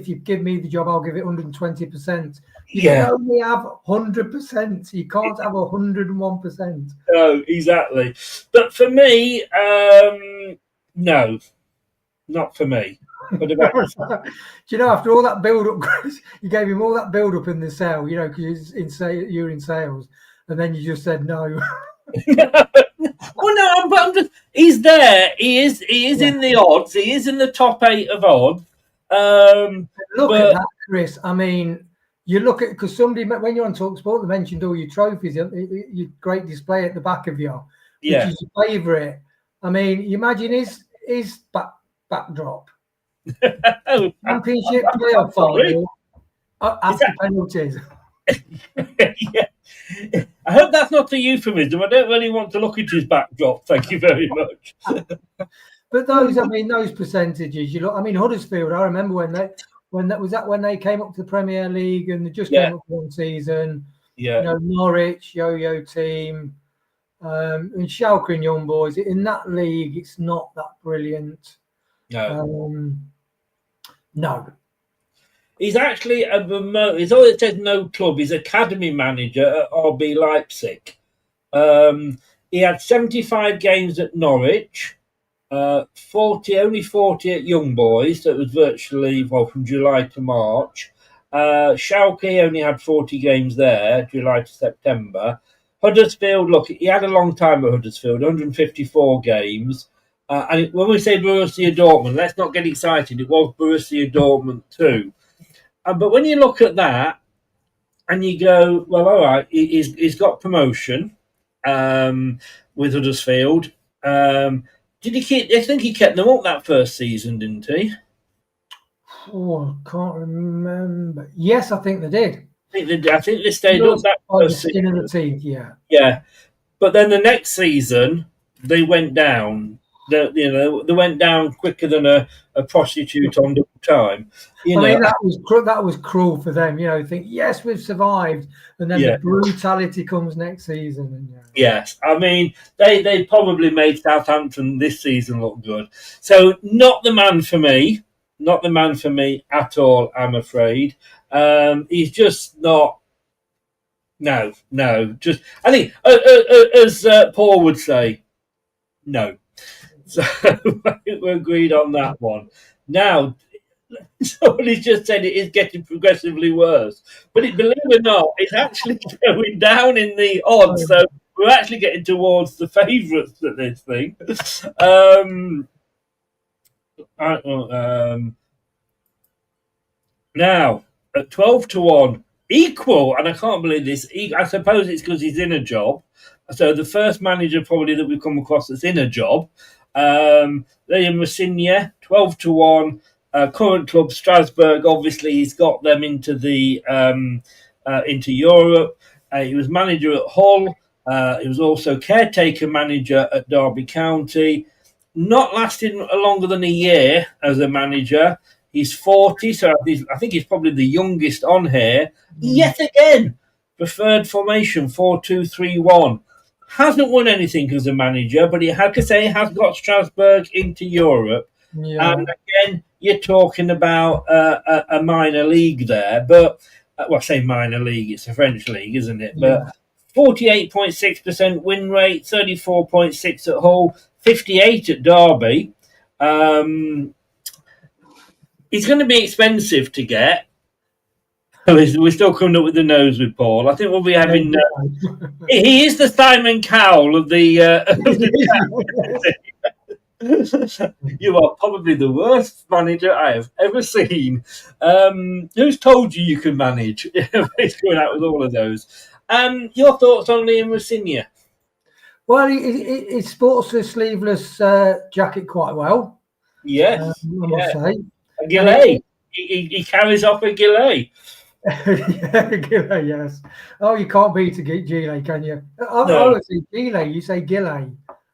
[SPEAKER 5] you give me the job, I'll give it 120%. You can only have 100%. You can't have 101%.
[SPEAKER 4] No, exactly. But for me, no, not for me. What about
[SPEAKER 5] Do you know, after all that build-up, Chris, you gave him all that build-up in the sale, you know, because you're in sales, and then you just said no.
[SPEAKER 4] Well, no, I'm just, he's there. He is in the odds. He is in the top 8 of odds.
[SPEAKER 5] Look at that, Chris. I mean, you look at, because somebody, when you're on TalkSport, they mentioned all your trophies, your great display at the back of you, which is your favourite. I mean, you imagine his backdrop. Championship playoff final after penalties.
[SPEAKER 4] Yeah. I hope that's not a euphemism. I don't really want to look at his backdrop. Thank you very much.
[SPEAKER 5] But those percentages, you look. I mean, Huddersfield. I remember when they came up to the Premier League and they just came up for one season.
[SPEAKER 4] Yeah.
[SPEAKER 5] You know, Norwich, yo-yo team, and Schalke and young boys. In that league, it's not that brilliant.
[SPEAKER 4] No.
[SPEAKER 5] No.
[SPEAKER 4] He's actually he's always said no club. He's academy manager at RB Leipzig. He had 75 games at Norwich, 40 at Young Boys. So it was virtually from July to March. Schalke only had 40 games there, July to September. Huddersfield, look, he had a long time at Huddersfield, 154 games. And when we say Borussia Dortmund, let's not get excited. It was Borussia Dortmund too. But when you look at that and you go, well, all right, he's got promotion with Huddersfield. Did he keep? I think he kept them up that first season, didn't he?
[SPEAKER 5] Oh, I can't remember. Yes, I think they did.
[SPEAKER 4] I think they stayed up that first season.
[SPEAKER 5] Skin of the teeth, yeah.
[SPEAKER 4] Yeah. But then the next season, they went down. They went down quicker than a prostitute on double time. I mean,
[SPEAKER 5] that was cruel for them. You know, think yes, we've survived, and then the brutality comes next season. And,
[SPEAKER 4] Yes, I mean they probably made Southampton this season look good. So not the man for me. Not the man for me at all. I'm afraid he's just not. No. Just I think as Paul would say, no. So we're agreed on that one. Now, somebody just said it is getting progressively worse. But believe it or not, it's actually going down in the odds. So we're actually getting towards the favourites at this thing. Now, at 12-1, equal, and I can't believe this. I suppose it's because he's in a job. So the first manager probably that we've come across that's in a job. Rosenior, 12-1. Current club Strasbourg. Obviously, he's got them into the into Europe. He was manager at Hull. He was also caretaker manager at Derby County. Not lasting longer than a year as a manager. He's 40, so I think he's probably the youngest on here. Yet again, preferred formation 4-2-3-1. hasn't won anything as a manager, but he had to say he has got Strasbourg into Europe.
[SPEAKER 5] Yeah.
[SPEAKER 4] And again, you're talking about a minor league there, but I say minor league, it's a French league, isn't it?
[SPEAKER 5] Yeah.
[SPEAKER 4] But 48.6% win rate, 34.6 at Hull, 58 at Derby. He's going to be expensive to get. We're still coming up with the nose with Paul. I think we'll be having. He is the Simon Cowell of the. You are probably the worst manager I have ever seen. Who's told you can manage? It's going out with all of those. Your thoughts on Liam Rosenior?
[SPEAKER 5] Well, he sports the sleeveless jacket quite well.
[SPEAKER 4] Yes,
[SPEAKER 5] I must say.
[SPEAKER 4] A Gillet. He carries off a Gillet.
[SPEAKER 5] Gillet, yes. Oh, you can't beat a Gillet, can you? I would say Gillet. You say Gillet.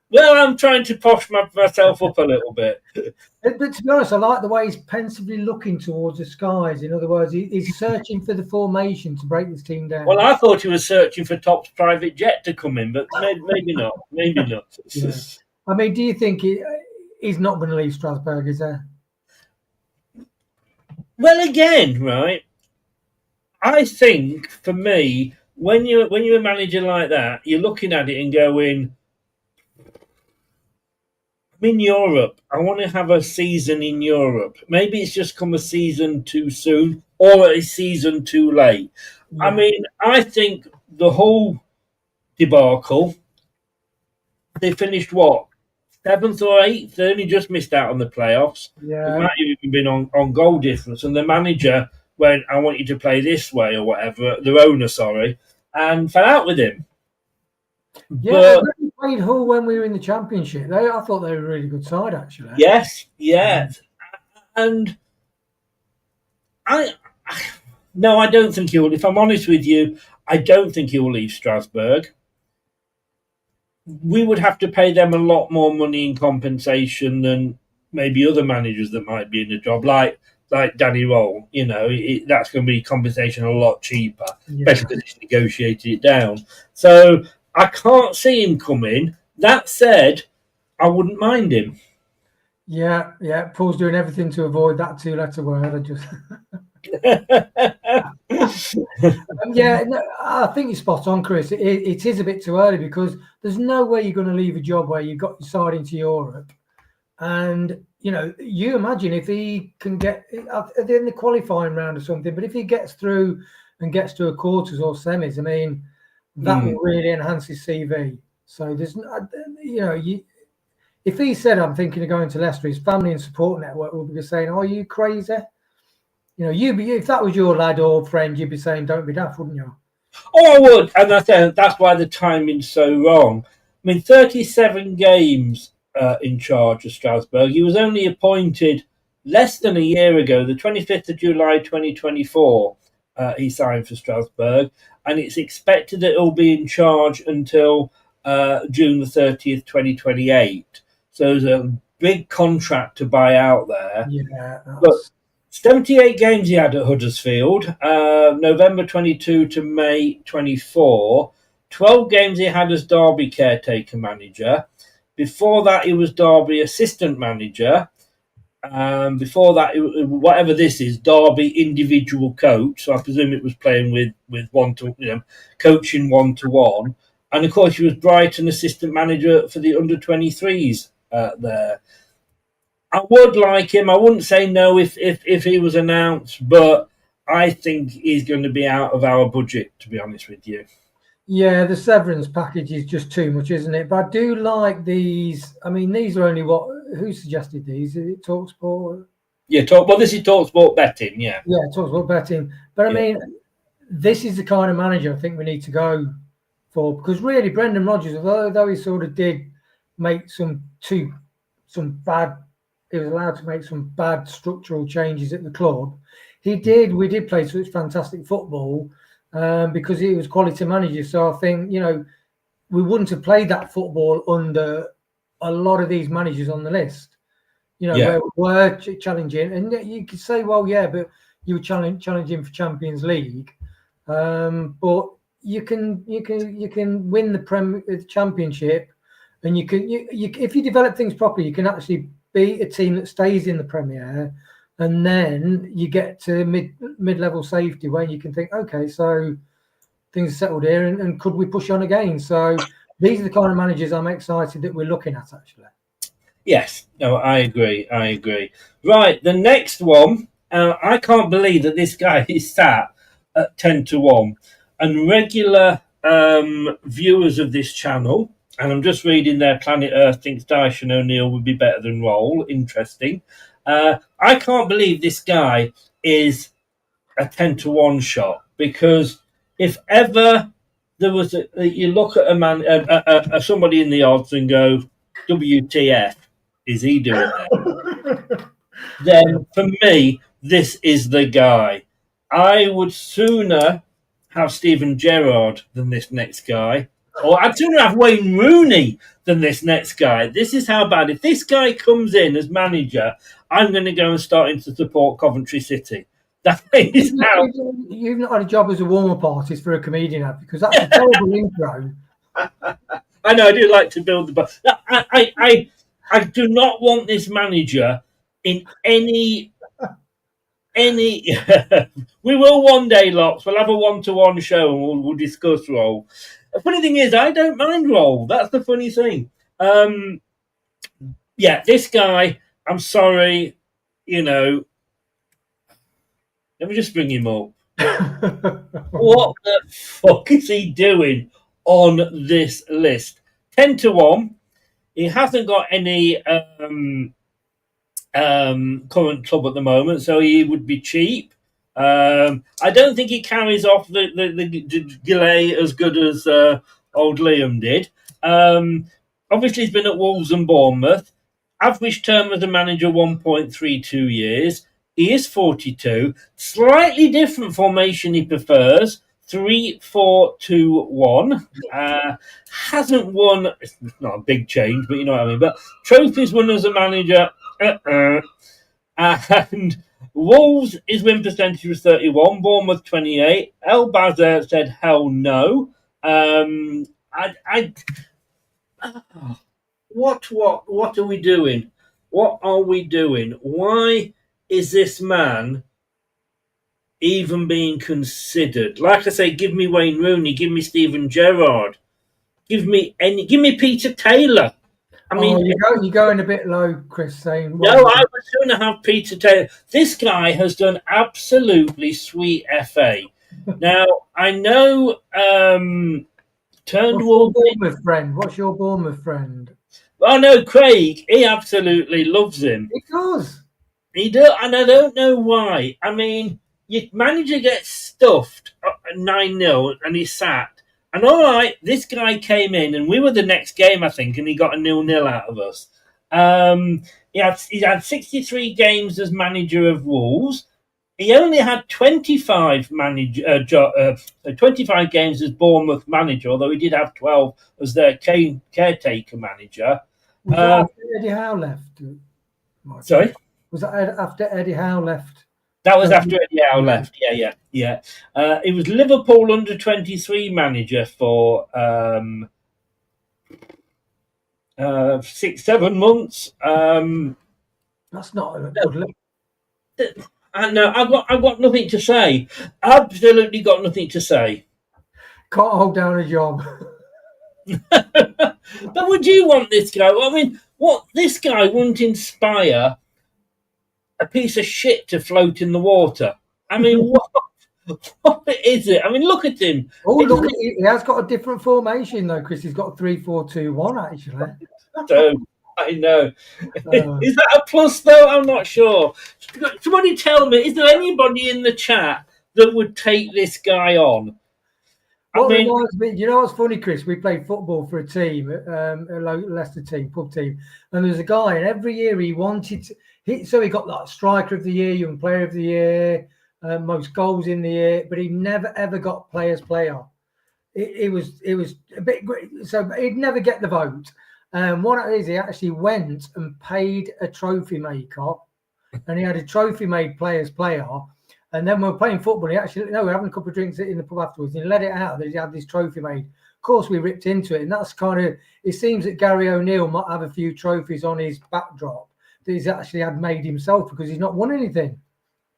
[SPEAKER 4] Well, I'm trying to posh myself up a little bit.
[SPEAKER 5] But to be honest, I like the way he's pensively looking towards the skies. In other words, he's searching for the formation to break this team down.
[SPEAKER 4] Well, I thought he was searching for Top's private jet to come in, but maybe not. Maybe not.
[SPEAKER 5] Yeah. I mean, do you think he's not going to leave Strasbourg, is there?
[SPEAKER 4] Well, again, right, I think, for me, when you're a manager like that, you're looking at it and going, I'm in Europe. I want to have a season in Europe. Maybe it's just come a season too soon or a season too late. Yeah. I mean, I think the whole debacle, they finished, what, 7th or 8th? They only just missed out on the playoffs.
[SPEAKER 5] Yeah.
[SPEAKER 4] It might have even been on goal difference. And the manager went, I want you to play this way or whatever, the owner, sorry, and fell out with him.
[SPEAKER 5] Yeah, we played Hull when we were in the Championship. I thought they were a really good side, actually.
[SPEAKER 4] Yes, yes. And I don't think he'll, if I'm honest with you, I don't think he'll leave Strasbourg. We would have to pay them a lot more money in compensation than maybe other managers that might be in the job, like Danny Rohl. You know, that's going to be compensation a lot cheaper, especially because he's negotiated it down. So I can't see him coming. That said, I wouldn't mind him.
[SPEAKER 5] Yeah. Paul's doing everything to avoid that 2-letter word. I think you're spot on, Chris. It is a bit too early because there's no way you're going to leave a job where you've got your side into Europe. And, you imagine if he can get in the qualifying round or something, but if he gets through and gets to a quarters or semis, I mean, that will really enhance his CV. So there's, if he said, I'm thinking of going to Leicester, his family and support network will be saying, are you crazy? If that was your lad or friend, you'd be saying, don't be daft, wouldn't you?
[SPEAKER 4] Oh, I would. And I think that's why the timing's so wrong. I mean, 37 games in charge of Strasbourg. He was only appointed less than a year ago, the 25th of July, 2024. He signed for Strasbourg. And it's expected that he'll be in charge until June the 30th, 2028. So there's a big contract to buy out there.
[SPEAKER 5] Yeah.
[SPEAKER 4] But 78 games he had at Huddersfield, November 22 to May 24. 12 games he had as Derby caretaker manager. Before that, he was Derby assistant manager. Before that, whatever this is, Derby individual coach. So I presume it was playing with coaching 1-to-1. And of course, he was Brighton assistant manager for the under-23s there. I would like him. I wouldn't say no if he was announced, but I think he's going to be out of our budget, to be honest with you.
[SPEAKER 5] Yeah, the severance package is just too much, isn't it? But I do like these. I mean, these are only who suggested these? Is it TalkSport?
[SPEAKER 4] Yeah, this is TalkSport betting, yeah.
[SPEAKER 5] Yeah, TalkSport betting. But I mean, this is the kind of manager I think we need to go for, because really Brendan Rodgers, although he sort of did make some bad, he was allowed to make some bad structural changes at the club. We did play such fantastic football because he was quality manager. So I think, we wouldn't have played that football under a lot of these managers on the list, where we were challenging. And you could say, well, yeah, but you were challenging for Champions League. But, you can win the Championship, and you if you develop things properly, you can actually beat a team that stays in the Premier, and then you get to mid-level safety where you can think, okay, so things are settled here, and could we push on again? So these are the kind of managers I'm excited that we're looking at, actually.
[SPEAKER 4] Yes, no, I agree. Right, the next one, I can't believe that this guy is sat at 10-1, and regular viewers of this channel, and I'm just reading there, Planet Earth thinks Dyche and O'Neill would be better than Rohl. Interesting. I can't believe this guy is a 10-1 shot, because if ever there was you look at a man, somebody in the odds and go, WTF is he doing that? Then for me, this is the guy. I would sooner have Steven Gerrard than this next guy, or I'd sooner have Wayne Rooney than this next guy. This is how bad. If this guy comes in as manager, I'm going to go and start to support Coventry City. That is how.
[SPEAKER 5] You've not had a job as a warm-up artist for a comedian, have you? Because that's a terrible intro.
[SPEAKER 4] I know. I do like to build the. I do not want this manager in any. We will one day, Locks. We'll have a one-to-one show and we'll discuss Rohl. The funny thing is, I don't mind Rohl. That's the funny thing. Yeah, this guy. I'm sorry. Let me just bring him up. What the fuck is he doing on this list? 10-1. He hasn't got any current club at the moment, so he would be cheap. I don't think he carries off the delay as good as old Liam did. Obviously, he's been at Wolves and Bournemouth. Average term as a manager, 1.32 years. He is 42. Slightly different formation he prefers. 3-4-2-1. Hasn't won. It's not a big change, but you know what I mean. But trophies won as a manager. And Wolves, his win percentage was 31. Bournemouth 28. El Bazer said hell no. What are we doing? What are we doing? Why is this man even being considered? Like I say, give me Wayne Rooney, give me Steven Gerrard, give me Peter Taylor. I mean,
[SPEAKER 5] you're going a bit low, Chris. Saying
[SPEAKER 4] no, I would sooner have Peter Taylor. This guy has done absolutely sweet FA. Now I know Turnbull.
[SPEAKER 5] Bournemouth friend. What's your Bournemouth friend?
[SPEAKER 4] Oh no, Craig. He absolutely loves him.
[SPEAKER 5] He does.
[SPEAKER 4] He does, and I don't know why. I mean, your manager gets stuffed at 9-0 and he's sacked. And all right, this guy came in and we were the next game, I think, and he got a 0-0 out of us. He had 63 games as manager of Wolves. He only had 25 games as Bournemouth manager, although he did have 12 as their caretaker manager.
[SPEAKER 5] Was that after Eddie Howe left?
[SPEAKER 4] Sorry?
[SPEAKER 5] Was that after Eddie Howe left?
[SPEAKER 4] That was after Eddie Howe left. Yeah. He was Liverpool under-23 manager for 6-7 months.
[SPEAKER 5] That's not a good look.
[SPEAKER 4] And I've got nothing to say. Absolutely got nothing to say.
[SPEAKER 5] Can't hold down a job.
[SPEAKER 4] But would you want this guy? I mean, what this guy wouldn't inspire a piece of shit to float in the water. I mean, what is it? I mean, look at him.
[SPEAKER 5] Oh, look, he has got a different formation though, Chris. He's got 3-4-2-1 actually.
[SPEAKER 4] So I know. Is that a plus though? I'm not sure. Somebody tell me, is there anybody in the chat that would take this guy on?
[SPEAKER 5] You know what's funny, Chris? We played football for a team, a Leicester team, pub team, and there's a guy, and every year he wanted to. So he got like striker of the year, young player of the year, most goals in the year, but he never ever got player's player. It was a bit great, so he'd never get the vote. What it is, he actually went and paid a trophy maker, and he had a trophy made player's player. And then we're playing football. He actually, no, we're having a couple of drinks in the pub afterwards. And he let it out that he had this trophy made. Of course, we ripped into it. And that's kind of, it seems that Gary O'Neill might have a few trophies on his backdrop that he's actually had made himself because he's not won anything.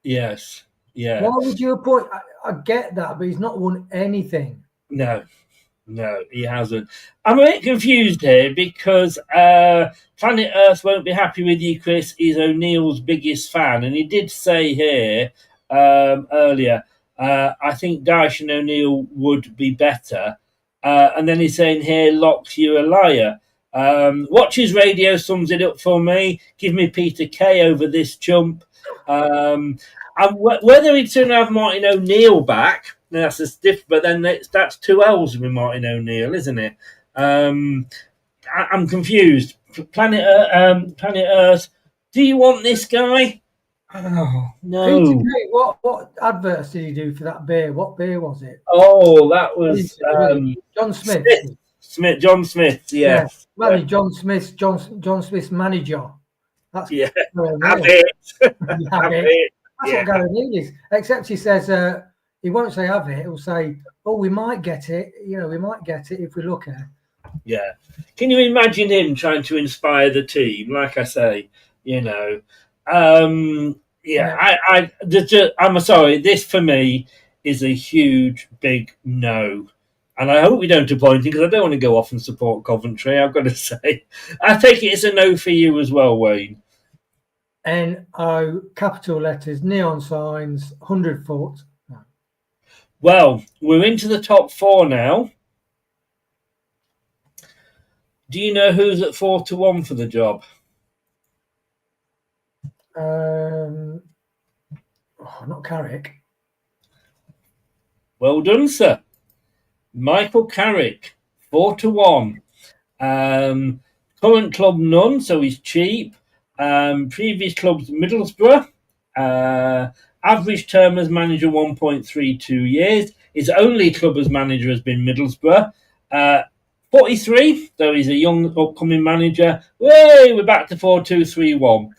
[SPEAKER 4] Yes. Yeah.
[SPEAKER 5] Why would you appoint? I get that, but he's not won anything.
[SPEAKER 4] No, he hasn't. I'm a bit confused here because Planet Earth won't be happy with you, Chris. He's O'Neill's biggest fan. And he did say here earlier, I think Dyche and O'Neill would be better. And then he's saying here, Locks, you're a liar. Watches Radio sums it up for me. Give me Peter Kay over this chump. And whether he'd soon have Martin O'Neill back, that's a stiff, but then that's two L's with Martin O'Neill, isn't it? I'm confused. Planet Earth, do you want this guy? Oh, no.
[SPEAKER 5] Peter Kay, what adverts did he do for that beer? What beer was it?
[SPEAKER 4] Oh, that was
[SPEAKER 5] John Smith.
[SPEAKER 4] John Smith, yeah.
[SPEAKER 5] Well, John Smith's manager. That's
[SPEAKER 4] have
[SPEAKER 5] it.
[SPEAKER 4] Have it.
[SPEAKER 5] That's what Gary O'Neill is. Except he says he won't say have it. He'll say, "Oh, we might get it. We might get it if we look at it."
[SPEAKER 4] Yeah. Can you imagine him trying to inspire the team? Like I say, I'm sorry. This for me is a huge, big no. And I hope we don't appoint him because I don't want to go off and support Coventry. I've got to say, I take it it's a no for you as well, Wayne.
[SPEAKER 5] NO, capital letters, neon signs, 100 foot. No.
[SPEAKER 4] Well, we're into the top four now. Do you know who's at 4-1 for the job?
[SPEAKER 5] Not Carrick.
[SPEAKER 4] Well done, sir. Michael Carrick, 4-1. Current club none, so he's cheap. Previous clubs Middlesbrough. Average term as manager 1.32 years. His only club as manager has been Middlesbrough. 43, so he's a young upcoming manager. We're back to 4-2-3-1.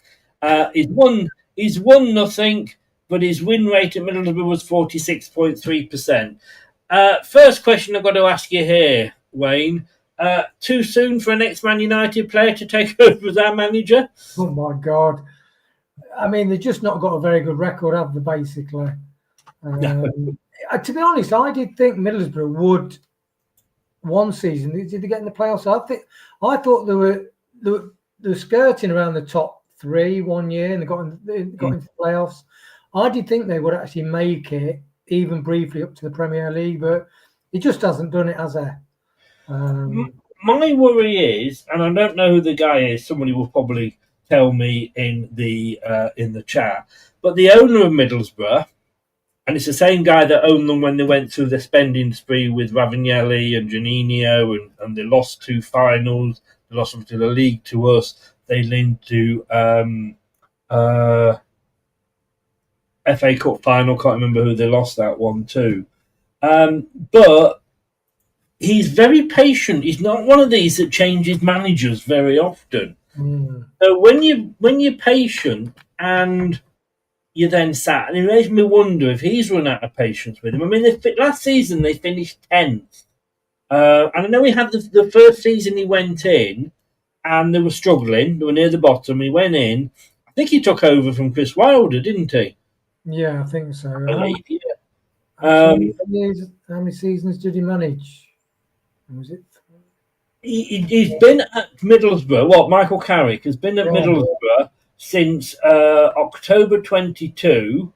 [SPEAKER 4] He's won nothing, but his win rate at Middlesbrough was 46.3%. First question I've got to ask you here, Wayne. Too soon for an ex-Man United player to take over as our manager?
[SPEAKER 5] Oh, my God. I mean, they've just not got a very good record, have they, basically? To be honest, I did think Middlesbrough would one season. Did they get in the playoffs? I thought they were skirting around the top three one year and they got into the playoffs. I did think they would actually make it even briefly up to the Premier League, but he just hasn't done it, has he?
[SPEAKER 4] My worry is, and I don't know who the guy is, somebody will probably tell me in the chat, but the owner of Middlesbrough, and it's the same guy that owned them when they went through the spending spree with Ravanelli and Juninho, and they lost two finals. They lost them to the league to us. They linked to FA Cup final. Can't remember who they lost that one to. But he's very patient. He's not one of these that changes managers very often. So when you're patient and you then sat, and it makes me wonder if he's run out of patience with him. I mean, last season they finished 10th. And I know he had the first season he went in, and they were struggling. They were near the bottom. He went in. I think he took over from Chris Wilder, didn't he?
[SPEAKER 5] Yeah, I think so.
[SPEAKER 4] How
[SPEAKER 5] many seasons did he manage? Was it?
[SPEAKER 4] He's been at Middlesbrough. Michael Carrick has been at Middlesbrough since October 22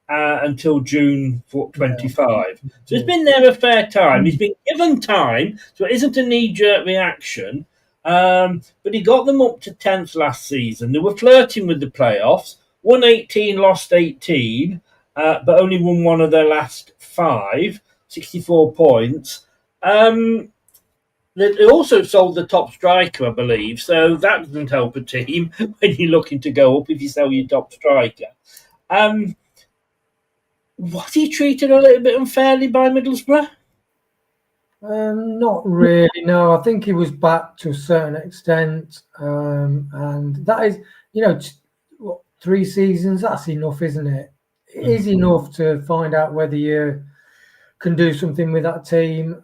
[SPEAKER 4] until June 25. So he's been there a fair time. He's been given time, so it isn't a knee-jerk reaction. But he got them up to 10th last season. They were flirting with the playoffs. Won 18, lost 18, but only won one of their last 5, 64 points. They also sold the top striker, I believe, so that doesn't help a team when you're looking to go up if you sell your top striker. Was he treated a little bit unfairly by Middlesbrough?
[SPEAKER 5] Not really, no. I think he was back to a certain extent, and that is, 3 seasons, that's enough, isn't it? is enough to find out whether you can do something with that team.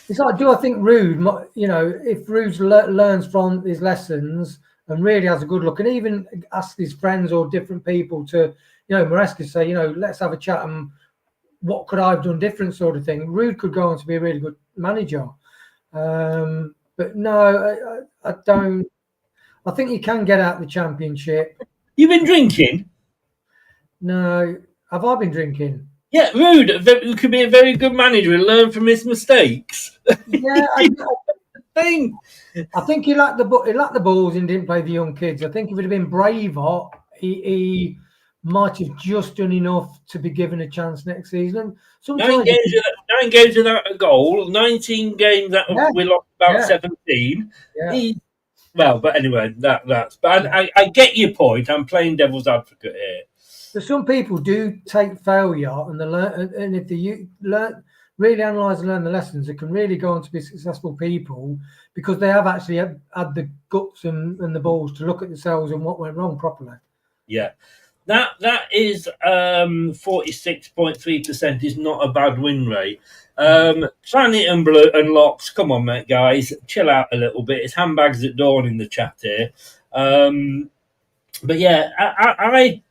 [SPEAKER 5] It's like, do I think Rude, if Rude learns from his lessons and really has a good look and even asks his friends or different people to, Maresca say, let's have a chat and what could I have done different sort of thing. Rude could go on to be a really good manager. But no, I don't. I think you can get out the Championship.
[SPEAKER 4] You've been drinking?
[SPEAKER 5] No. Have I been drinking?
[SPEAKER 4] Yeah, Rude, who could be a very good manager and learn from his mistakes.
[SPEAKER 5] Yeah,
[SPEAKER 4] thing.
[SPEAKER 5] I think he lacked the balls and didn't play the young kids. I think if it had been braver, he might have just done enough to be given a chance next season.
[SPEAKER 4] Nine games without a goal, 19 games that we lost about 17.
[SPEAKER 5] Yeah.
[SPEAKER 4] But anyway, that's. But I get your point. I'm playing devil's advocate here.
[SPEAKER 5] But some people do take failure and they learn, and if they really analyse and learn the lessons, they can really go on to be successful people because they have actually had the guts and the balls to look at themselves and what went wrong properly.
[SPEAKER 4] Yeah. That is 46.3% is not a bad win rate. Planet and Blue and Locks, come on, mate, guys, chill out a little bit. It's handbags at dawn in the chat here. But yeah, I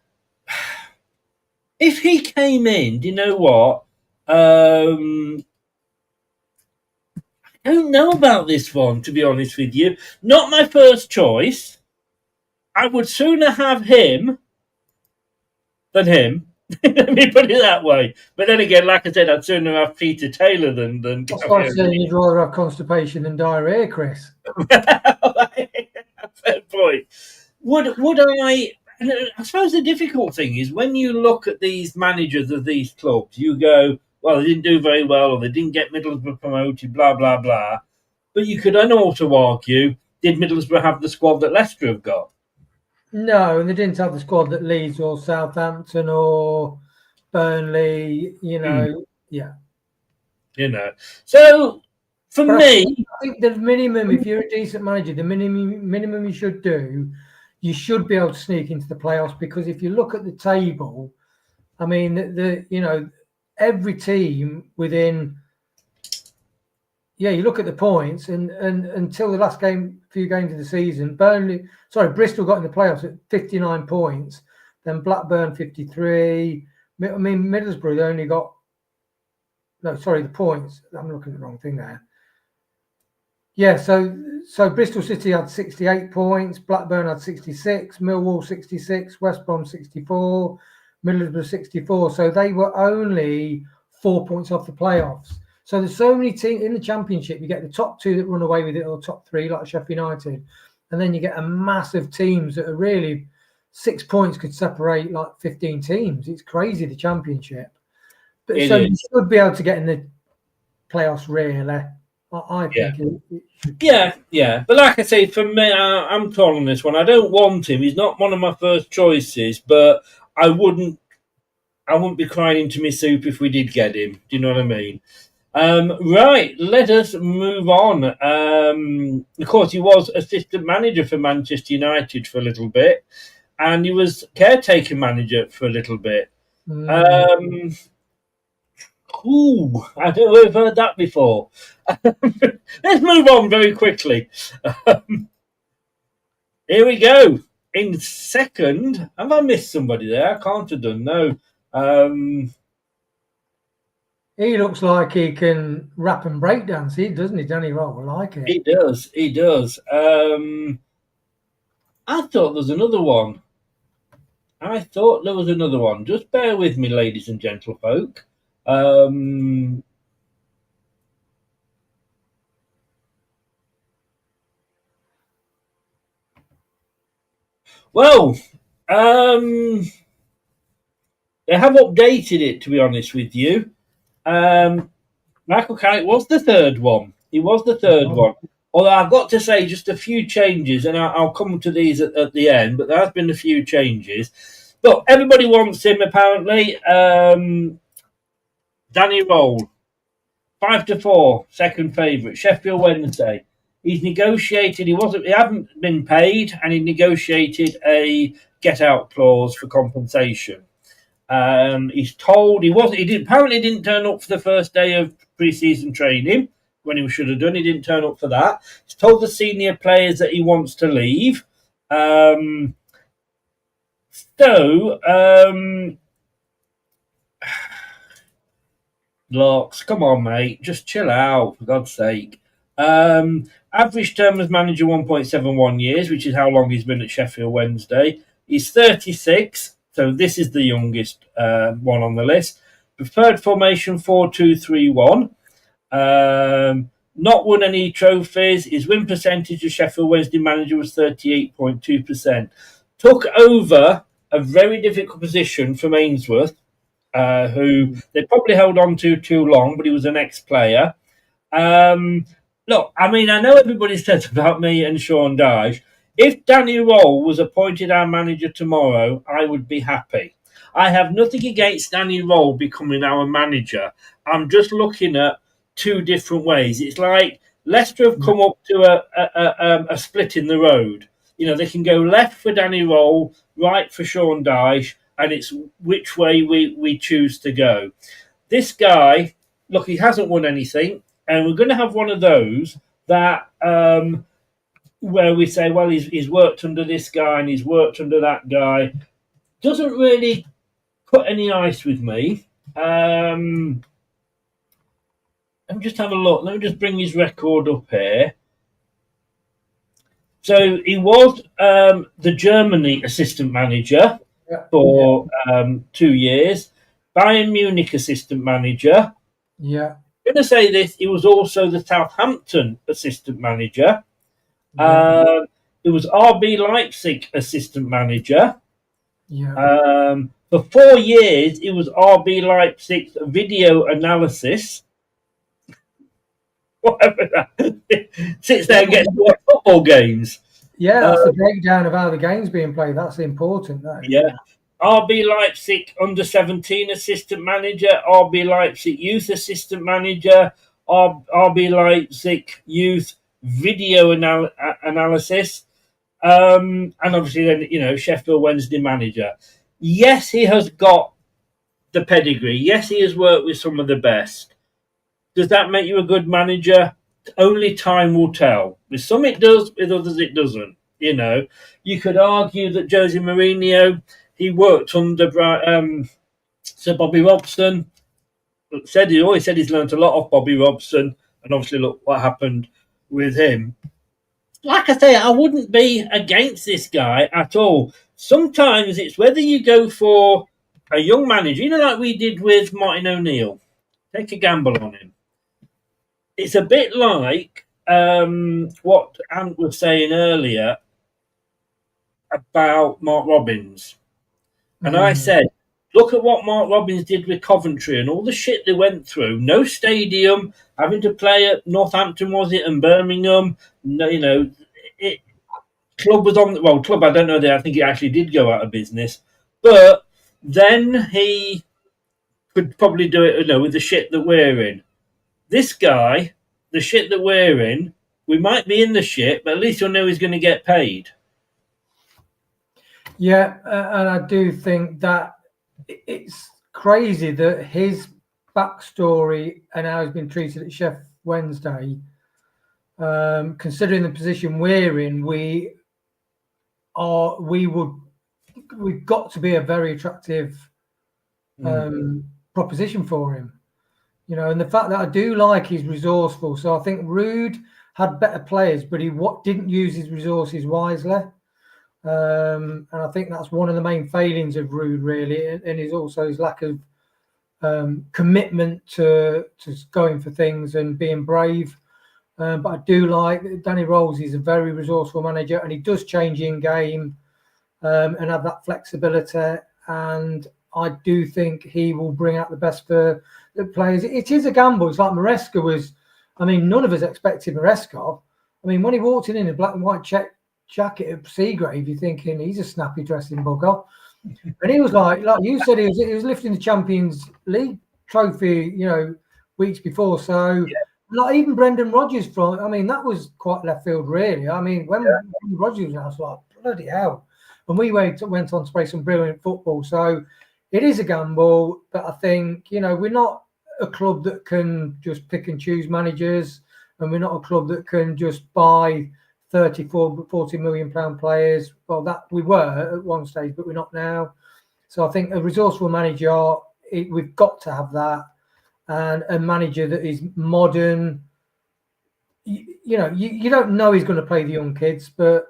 [SPEAKER 4] if he came in, do you know what? I don't know about this one, to be honest with you. Not my first choice. I would sooner have him than him. Let me put it that way. But then again, like I said, I'd sooner have Peter Taylor than.
[SPEAKER 5] That's why I'm saying you'd rather have constipation than diarrhea, Chris.
[SPEAKER 4] Fair point. Would I? I suppose the difficult thing is when you look at these managers of these clubs, you go, well, they didn't do very well, or they didn't get Middlesbrough promoted, blah blah blah. But you could then also argue, did Middlesbrough have the squad that Leicester have got?
[SPEAKER 5] No, and they didn't have the squad that Leeds or Southampton or Burnley, yeah.
[SPEAKER 4] So, for me...
[SPEAKER 5] I think the minimum, if you're a decent manager, the minimum you should do, you should be able to sneak into the playoffs because if you look at the table, I mean, every team within... Yeah, you look at the points, and until the last few games of the season, Bristol got in the playoffs at 59 points, then Blackburn 53. I mean, Middlesbrough, they only got... the points. I'm looking at the wrong thing there. Yeah, so Bristol City had 68 points, Blackburn had 66, Millwall 66, West Brom 64, Middlesbrough 64. So they were only 4 points off the playoffs. So there's so many teams in the Championship. You get the top two that run away with it, or top three, like Sheffield United, and then you get a massive teams that are really 6 points could separate like 15 teams. It's crazy, the Championship. But you should be able to get in the playoffs, really. I think.
[SPEAKER 4] Yeah. But like I say, for me, I'm torn on this one. I don't want him. He's not one of my first choices, but I wouldn't be crying into my soup if we did get him. Do you know what I mean? Right, let us move on. Of course, he was assistant manager for Manchester United for a little bit, and he was caretaker manager for a little bit. I don't know if I've heard that before. Let's move on very quickly. Here we go. In second, have I missed somebody there? I can't have done, no.
[SPEAKER 5] He looks like he can rap and break dance, doesn't he, Danny Rohl? I like it.
[SPEAKER 4] He does. I thought there was another one. Just bear with me, ladies and gentlefolk. Well, they have updated it, to be honest with you. Michael Carrick was the third one. He was the third one. Although I've got to say just a few changes, and I'll come to these at the end, but there has been a few changes. But everybody wants him, apparently. Danny Rohl, 5-4, second favourite. Sheffield Wednesday. He's negotiated. He hadn't been paid, and he negotiated a get-out clause for compensation. He's told apparently didn't turn up for the first day of pre-season training when he should have done. He didn't turn up for that. He's told the senior players that he wants to leave. Locks, come on, mate. Just chill out, for God's sake. Average term as manager 1.71 years, which is how long he's been at Sheffield Wednesday. He's 36, so this is the youngest one on the list. Preferred formation 4-2-3-1. Not won any trophies. His win percentage as Sheffield Wednesday manager was 38.2%. Took over a very difficult position from Ainsworth, who they probably held on to too long, but he was an ex-player. Look, I mean, I know everybody says about me and Sean Dyche. If Danny Rohl was appointed our manager tomorrow, I would be happy. I have nothing against Danny Rohl becoming our manager. I'm just looking at two different ways. It's like Leicester have come up to a split in the road. You know, they can go left for Danny Rohl, right for Sean Dyche, and it's which way we choose to go. This guy, look, he hasn't won anything, and we're going to have one of those that where we say, well, he's worked under this guy and he's worked under that guy. Doesn't really put any ice with me. Let me just have a look. Let me just bring his record up here. So he was the Germany assistant manager for 2 years, Bayern Munich assistant manager.
[SPEAKER 5] Yeah.
[SPEAKER 4] I'm going to say this, he was also the Southampton assistant manager. It was RB Leipzig assistant manager.
[SPEAKER 5] Yeah.
[SPEAKER 4] For 4 years, it was RB Leipzig's video analysis. Whatever that sits there and gets to watch football games.
[SPEAKER 5] Yeah, that's the breakdown of how the game's being played. That's important.
[SPEAKER 4] Yeah. RB Leipzig under-17 assistant manager, RB Leipzig youth assistant manager, RB Leipzig youth video analysis, and obviously then, you know, Sheffield Wednesday manager. Yes, he has got the pedigree. Yes, he has worked with some of the best. Does that make you a good manager? Only time will tell. With some it does, with others it doesn't. You know, you could argue that Jose Mourinho, he worked under Sir Bobby Robson. He always said he's learnt a lot off Bobby Robson, and obviously look what happened with him. Like I say, I wouldn't be against this guy at all. Sometimes it's whether you go for a young manager, you know, like we did with Martin O'Neill. Take a gamble on him. It's a bit like what Ant was saying earlier about Mark Robbins. And I said, look at what Mark Robbins did with Coventry and all the shit they went through. No stadium, having to play at Northampton, was it, and Birmingham. No, you know, club was on. Well, club, I don't know. I think it actually did go out of business. But then he could probably do it, you know, with the shit that we're in. This guy, the shit that we're in, we might be in the shit, but at least you'll know he's going to get paid.
[SPEAKER 5] Yeah, and I do think that it's crazy that his backstory and how he's been treated at Sheffield Wednesday, considering the position we're in, we've got to be a very attractive proposition for him. You know, and the fact that I do like he's resourceful. So I think Rude had better players, but he didn't use his resources wisely. And I think that's one of the main failings of Rude, really, and is also his lack of commitment to going for things and being brave. But I do like Danny Rohl. He's a very resourceful manager, and he does change in game and have that flexibility. And I do think he will bring out the best for the players. It is a gamble. It's like Maresca was. I mean, none of us expected Maresca. I mean, when he walked in a black and white jacket of Seagrave, you're thinking he's a snappy dressing bugger. And he was like you said, he was lifting the Champions League trophy, you know, weeks before. So, like even Brendan Rodgers I mean, that was quite left field, really. I mean, when Rodgers was, I was like, bloody hell. And we went on to play some brilliant football. So it is a gamble, but I think, we're not a club that can just pick and choose managers, and we're not a club that can just buy 40 million pound players. Well, that we were at one stage, but we're not now. So I think a resourceful manager, we've got to have that, and a manager that is modern. You don't know he's going to play the young kids, but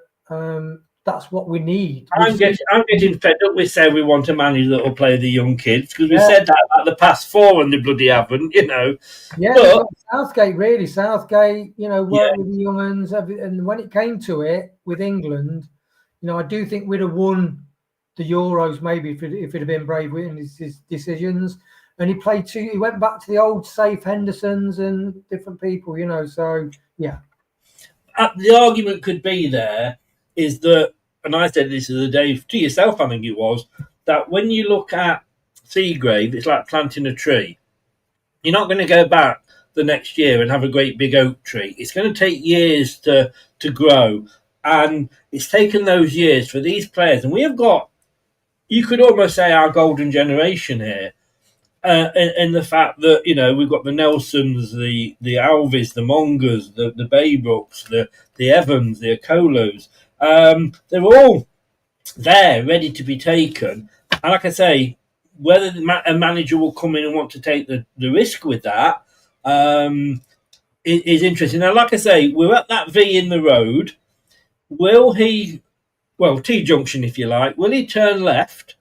[SPEAKER 5] that's what we need.
[SPEAKER 4] I'm getting fed up with saying we want a manager that will play the young kids, because we said that about the past 4 and they bloody haven't,
[SPEAKER 5] Yeah, but Southgate, worked with the young ones, and when it came to it with England, I do think we'd have won the Euros maybe if it had been brave in his decisions. And he went back to the old safe Hendersons and different people, so yeah.
[SPEAKER 4] The argument could be there is that, and I said this the other day to yourself, I think it was, that when you look at Seagrave, it's like planting a tree. You're not going to go back the next year and have a great big oak tree. It's going to take years to grow. And it's taken those years for these players. And we have got, you could almost say, our golden generation here. In the fact that, we've got the Nelsons, the Alvis, the Mongers, the Baybrooks, the Evans, the Okolos. They're all there, ready to be taken. And like I say, whether a manager will come in and want to take the risk with that is interesting. Now, like I say, we're at that V in the road. Will he, T-junction, if you like, will he turn left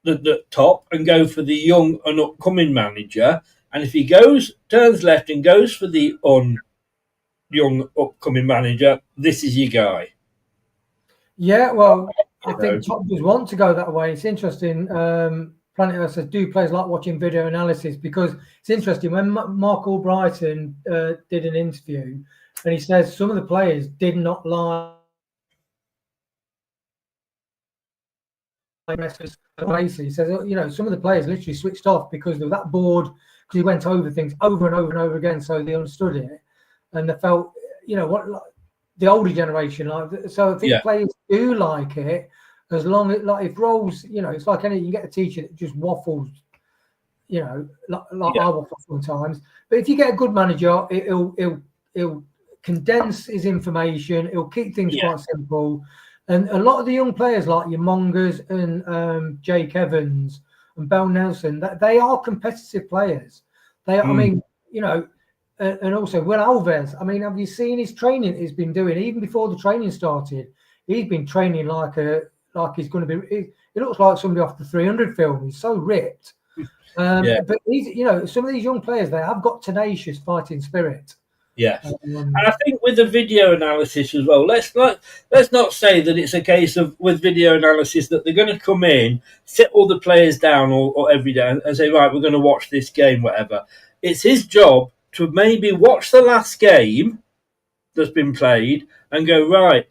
[SPEAKER 4] the top and go for the young and upcoming manager? And if he turns left and goes for the young upcoming manager, this is your guy.
[SPEAKER 5] Yeah, well, I think top does want to go that way. It's interesting. Planet Earth says, do players like watching video analysis? Because it's interesting, when Mark Albrighton did an interview, and he says some of the players did not like he says, some of the players literally switched off because they were that bored, because he went over things over and over and over again, so they understood it, and they felt, the older generation, so I think players do like it, as long as, if Rohl's, it's like anything, you get a teacher that just waffles, I waffle sometimes, but if you get a good manager, he'll condense his information, he'll keep things quite simple. And a lot of the young players, like your Mongers and Jake Evans and Bell Nelson, they are competitive players. They are, I mean, and also Will Alves. I mean, have you seen his training he's been doing even before the training started? He's been training like he's going to be. It looks like somebody off the 300 film. He's so ripped. But he's, some of these young players, they have got tenacious fighting spirit.
[SPEAKER 4] Yeah, and I think with the video analysis as well, let's not say that it's a case of with video analysis that they're going to come in, sit all the players down or every day and say, right, we're going to watch this game, whatever. It's his job to maybe watch the last game that's been played and go, right,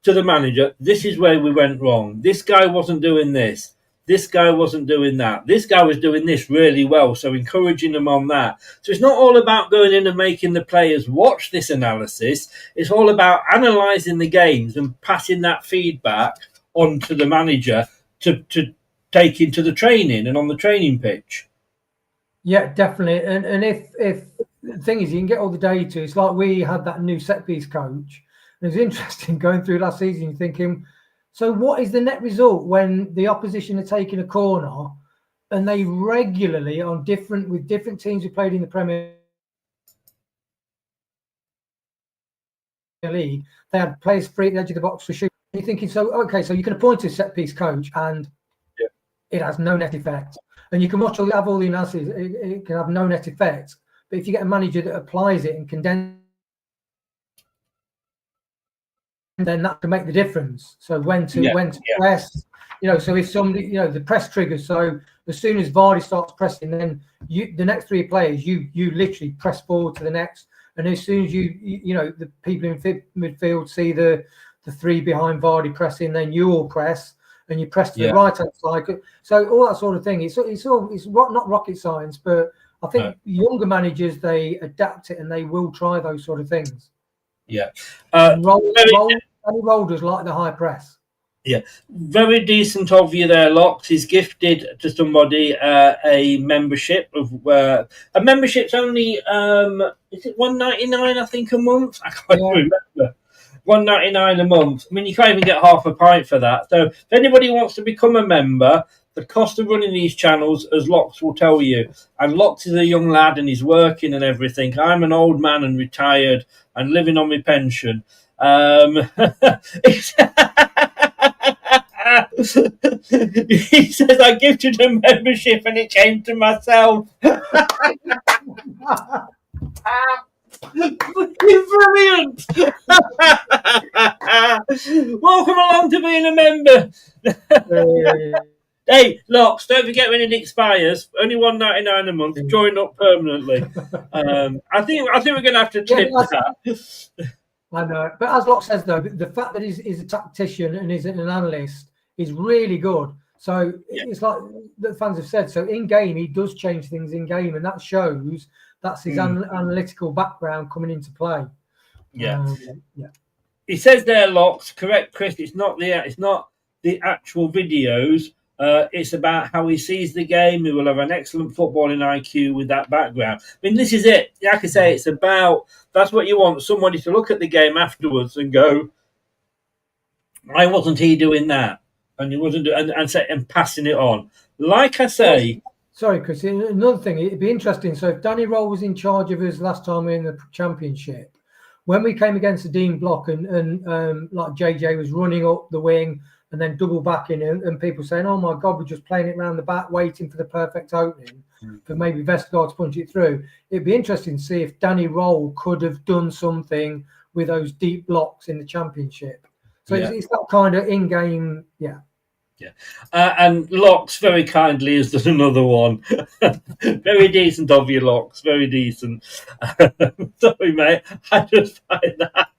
[SPEAKER 4] to the manager, this is where we went wrong. This guy wasn't doing this. This guy wasn't doing that. This guy was doing this really well, so encouraging them on that. So it's not all about going in and making the players watch this analysis. It's all about analysing the games and passing that feedback on to the manager to take into the training and on the training pitch.
[SPEAKER 5] Yeah, definitely. And if the thing is, you can get all the data. It's like we had that new set-piece coach. It was interesting going through last season thinking, so what is the net result when the opposition are taking a corner and they regularly with different teams who played in the Premier League, they had players free at the edge of the box for shooting. You're thinking, so you can appoint a set piece coach and it has no net effect. And you can have all the analysis, it can have no net effect. But if you get a manager that applies it and condenses, then that can make the difference. So when to press, so if somebody, the press triggers. So as soon as Vardy starts pressing, then the next three players, you literally press forward to the next. And as soon as the people in midfield see the three behind Vardy pressing, then you all press and you press to the right hand side. So all that sort of thing. It's not rocket science, but I think younger managers, they adapt it and they will try those sort of things.
[SPEAKER 4] Yeah.
[SPEAKER 5] Rohl does like the high press.
[SPEAKER 4] Yeah, very decent of you there, Locks. He's gifted to somebody a membership of a membership's only is it $1.99 I think a month? I can't remember. $1.99 a month. I mean, you can't even get half a pint for that. So, if anybody wants to become a member, the cost of running these channels, as Locks will tell you, and Locks is a young lad and he's working and everything. I'm an old man and retired and living on my pension. He says I gifted a membership and it came to myself. Brilliant! Welcome along to being a member. Hey, Locks, don't forget when it expires. Only $1.99 a month. Join up permanently. I think we're going to have to tip that.
[SPEAKER 5] I know, but as Locke says though, the fact that he's a tactician and he's an analyst is really good. So it's like the fans have said. So in game, he does change things in game, and that shows that's his analytical background coming into play.
[SPEAKER 4] Yeah. He says there, Locks. Correct, Chris. It's not the actual videos. It's about how he sees the game. He will have an excellent footballing IQ with that background. I mean, this is it. Like I say, it's about that's what you want. Somebody to look at the game afterwards and go, "Why wasn't he doing that?" And he wasn't, and passing it on. Like I say.
[SPEAKER 5] Sorry, Chris. Another thing, it'd be interesting. So if Danny Rohl was in charge of us last time we were in the Championship, when we came against the Dean block and like JJ was running up the wing and then double backing and people saying, "Oh my God, we're just playing it around the back, waiting for the perfect opening for maybe Vestergaard to punch it through." It'd be interesting to see if Danny Rohl could have done something with those deep blocks in the Championship. So it's that kind of in-game,
[SPEAKER 4] and Locks very kindly has done another one. Very decent of you, Locks. Very decent. Sorry, mate. I just find that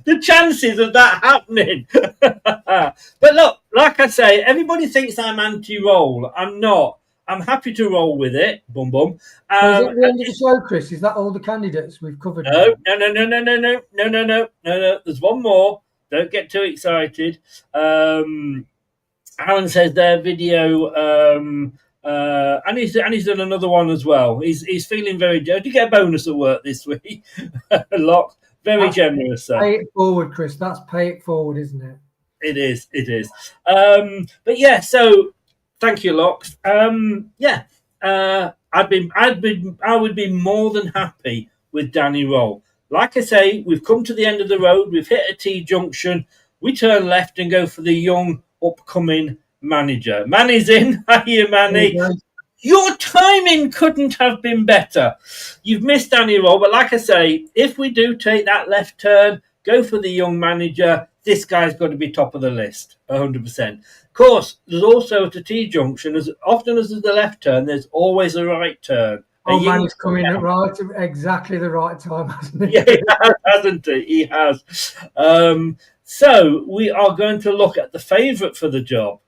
[SPEAKER 4] the chances of that happening. But look, like I say, everybody thinks I'm anti-roll. I'm not. I'm happy to roll with it. Boom, boom.
[SPEAKER 5] Is that the end of the show, Chris? Is that all the candidates we've covered?
[SPEAKER 4] No. There's one more. Don't get too excited. Aaron says their video, and he's done another one as well. He's feeling very. Did you get a bonus at work this week? A lot, very generous.
[SPEAKER 5] Pay it forward, Chris. That's pay it forward, isn't it?
[SPEAKER 4] It is. But yeah. So thank you, Locks. I would be more than happy with Danny Rohl. Like I say, we've come to the end of the road. We've hit a T-junction. We turn left and go for the young upcoming manager. Manny's in. Hiya, Manny. Your timing couldn't have been better. You've missed Danny Rohl, but like I say, if we do take that left turn, go for the young manager, this guy's got to be top of the list, 100%. Of course, there's also at a T-junction, as often as there's the left turn, there's always a right turn.
[SPEAKER 5] Oh, man, he's coming at exactly the right time, hasn't he?
[SPEAKER 4] Yeah, he has, hasn't he? He has. So we are going to look at the favourite for the job.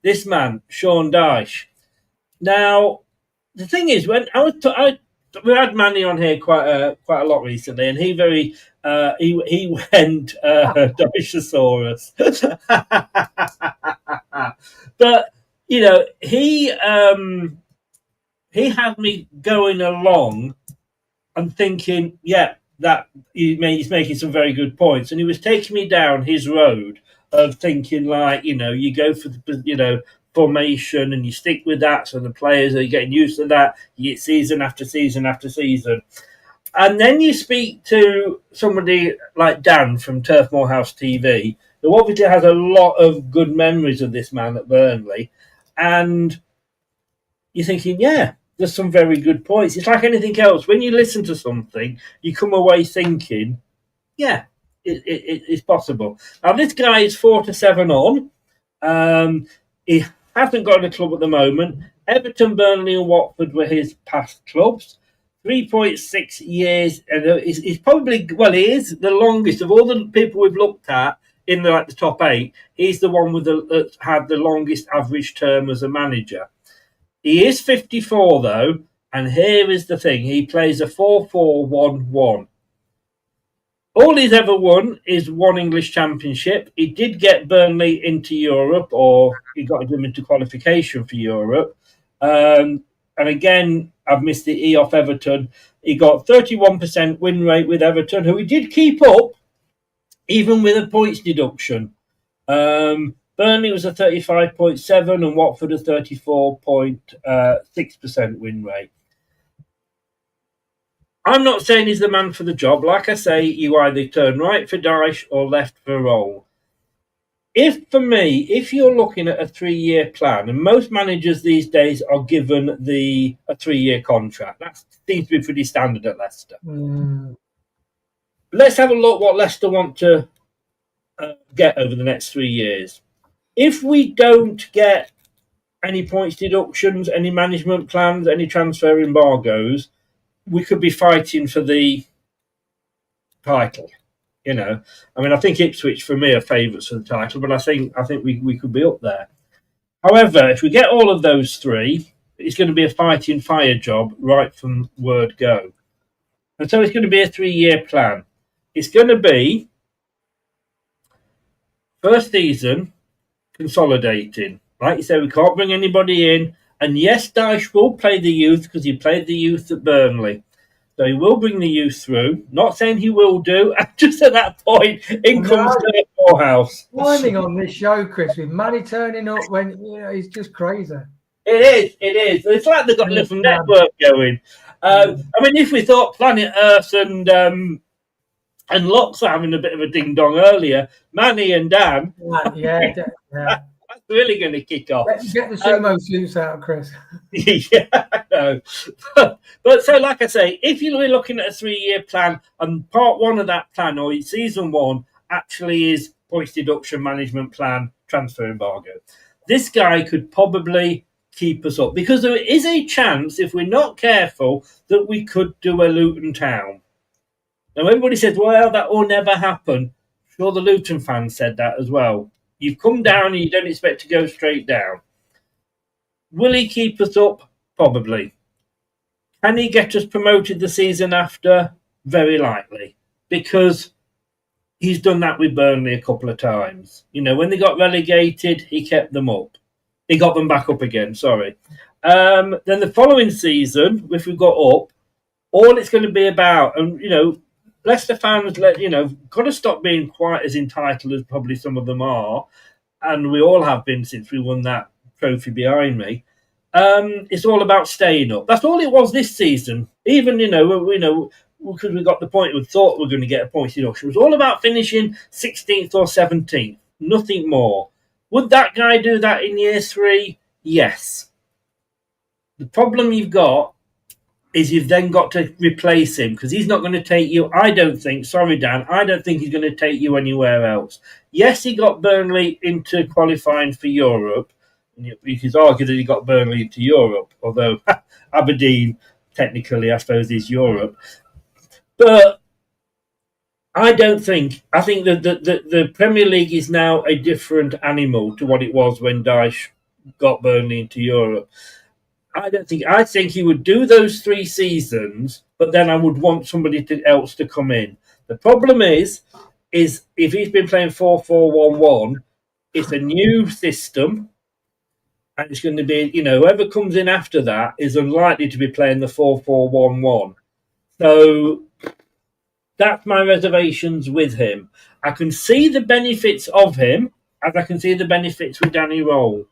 [SPEAKER 4] This man, Sean Dyche. Now, the thing is, when we had Manny on here quite a lot recently, and he went Dychesaurus. But you know, he had me going along and thinking, that he's making some very good points, and he was taking me down his road of thinking, like, you go for the formation and you stick with that, so the players are getting used to that. You get season after season after season, and then you speak to somebody like Dan from Turf Moorhouse TV, who obviously has a lot of good memories of this man at Burnley, and you're thinking, there's some very good points. It's like anything else. When you listen to something, you come away thinking, it's possible. Now, this guy is 4-7 on. He hasn't got a club at the moment. Everton, Burnley and Watford were his past clubs. 3.6 years. And he's probably, he is the longest of all the people we've looked at in the top 8. He's the one that had the longest average term as a manager. He is 54, though, and here is the thing. He plays a 4-4-1-1. All he's ever won is one English Championship. He did get Burnley into Europe, or he got them into qualification for Europe. And again, I've missed the E off Everton. He got 31% win rate with Everton, who he did keep up, even with a points deduction. Burnley was a 35.7 and Watford a 34.6% win rate. I'm not saying he's the man for the job. Like I say, you either turn right for Dyche or left for Rohl. For me, if you're looking at a 3-year plan, and most managers these days are given a 3-year contract, that seems to be pretty standard at Leicester. Let's have a look what Leicester want to get over the next 3 years. If we don't get any points deductions, any management plans, any transfer embargoes, we could be fighting for the title. I mean, I think Ipswich for me are favourites for the title, but I think we could be up there. However, if we get all of those three, it's going to be a fighting fire job right from word go. And so it's going to be a 3-year plan. It's going to be first season consolidating. Like you said, we can't bring anybody in. And yes, Dyche will play the youth because he played the youth at Burnley. So he will bring the youth through. Not saying he will do. Just at that point, in comes the poorhouse.
[SPEAKER 5] Timing on this show, Chris, with Manny turning up when he's just crazy.
[SPEAKER 4] It is. It's like they've got a little network going. I mean, if we thought Planet Earth and Locke's having a bit of a ding dong earlier, Manny and Dan, that's really going to kick off.
[SPEAKER 5] Get the sumo suits out, Chris.
[SPEAKER 4] Yeah, I know. But so, like I say, if you're looking at a 3-year plan, and part one of that plan, or season one, actually is points deduction, management plan, transfer embargo, this guy could probably keep us up, because there is a chance, if we're not careful, that we could do a Luton Town. Now, everybody says, well, that will never happen. Sure, the Luton fans said that as well. You've come down and you don't expect to go straight down. Will he keep us up? Probably. Can he get us promoted the season after? Very likely. Because he's done that with Burnley a couple of times. When they got relegated, he kept them up. He got them back up again, sorry. Then the following season, if we got up, all it's going to be about, and, Leicester fans, got to stop being quite as entitled as probably some of them are, and we all have been since we won that trophy behind me. It's all about staying up. That's all it was this season. Even, because we got the point we thought we were going to get a point deduction. It was all about finishing 16th or 17th, nothing more. Would that guy do that in year 3? Yes. The problem you've got is you've then got to replace him, because he's not going to take you, I don't think he's going to take you anywhere else. Yes, he got Burnley into qualifying for Europe. You could argue that he got Burnley into Europe, although Aberdeen, technically, I suppose, is Europe. But I think that the Premier League is now a different animal to what it was when Dyche got Burnley into Europe. I think he would do those 3 seasons, but then I would want somebody else to come in. The problem is if he's been playing 4-4-1-1, it's a new system, and it's going to be, whoever comes in after that is unlikely to be playing the 4-4-1-1. So that's my reservations with him. I can see the benefits of him, as I can see the benefits with Danny Rohl.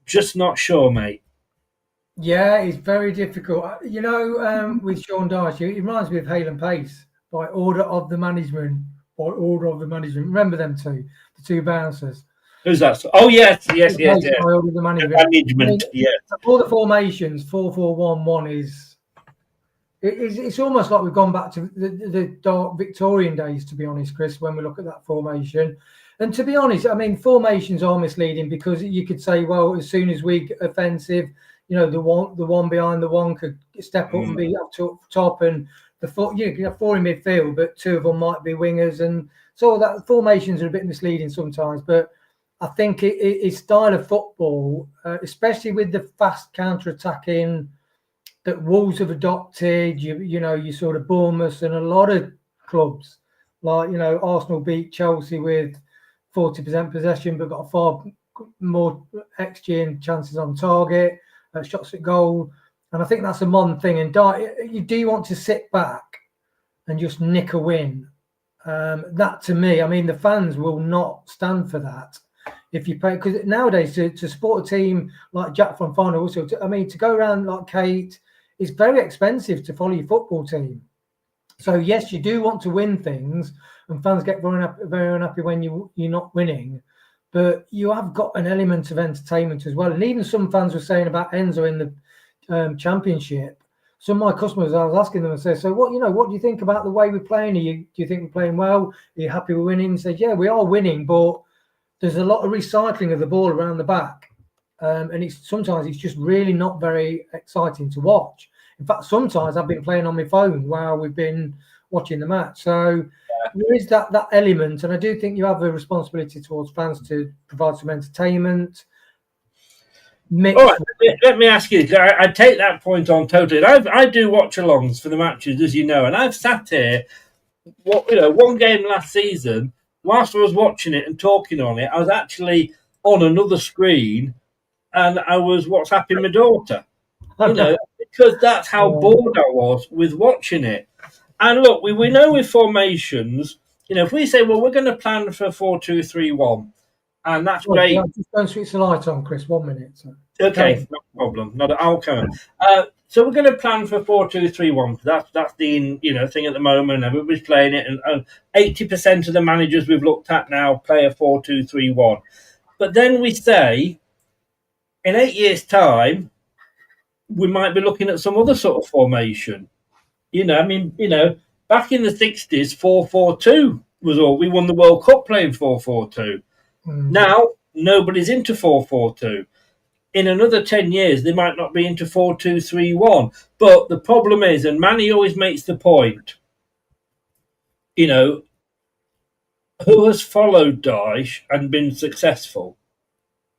[SPEAKER 4] Just not sure, mate.
[SPEAKER 5] Yeah, it's very difficult. With Sean Dyche, it reminds me of Hale and Pace, by order of the management. Remember them two, the 2 bouncers.
[SPEAKER 4] Who's that? Oh, yes.
[SPEAKER 5] By order of the management.
[SPEAKER 4] Yeah.
[SPEAKER 5] All the formations, 4-4-1-1 is... It's almost like we've gone back to the dark Victorian days, to be honest, Chris, when we look at that formation. And to be honest, I mean, formations are misleading, because you could say, well, as soon as we get offensive, the one behind the one could step up and be up to top, and the 4 in midfield, but 2 of them might be wingers, and so that formations are a bit misleading sometimes. But I think his style of football, especially with the fast counter-attacking that Wolves have adopted, you sort of Bournemouth and a lot of clubs Like, Arsenal beat Chelsea with 40% possession, but got far more XG and chances on target, shots at goal. And I think that's a modern thing. And do you want to sit back and just nick a win? That, to me, I mean, the fans will not stand for that. If you pay, because nowadays to support a team like Jack from Final Whistle, to go around like Kate, it's very expensive to follow your football team. So yes, you do want to win things, and fans get very unhappy when you're not winning. But you have got an element of entertainment as well. And even some fans were saying about Enzo in the Championship. Some of my customers, I was asking them and say, so what do you think about the way we're playing? Do you think we're playing well? Are you happy we're winning? And said, yeah, we are winning, but there's a lot of recycling of the ball around the back. And sometimes it's just really not very exciting to watch. In fact, sometimes I've been playing on my phone while we've been watching the match. So there is that element. And I do think you have a responsibility towards fans to provide some entertainment.
[SPEAKER 4] All right, let me ask you. I take that point on totally. I do watch alongs for the matches, as you know, and I've sat here, one game last season. Whilst I was watching it and talking on it, I was actually on another screen, and I was WhatsApping my daughter. Because that's how bored I was with watching it. And look, we know with formations, if we say, well, we're going to plan for 4-2-3-1. And that's great.
[SPEAKER 5] I'm just going to switch the light on, Chris. 1 minute. So.
[SPEAKER 4] Okay, no problem. I'll come. So we're going to plan for 4-2-3-1. That's the thing at the moment. Everybody's playing it, and 80% of the managers we've looked at now play a 4-2-3-1. But then we say, in 8 years' time, we might be looking at some other sort of formation. Back in the 60s, 4-4-2 was all. We won the World Cup playing 4-4-2. Now, nobody's into 4-4-2. In another 10 years, they might not be into 4-2-3-1. But the problem is, and Manny always makes the point, who has followed Dyche and been successful?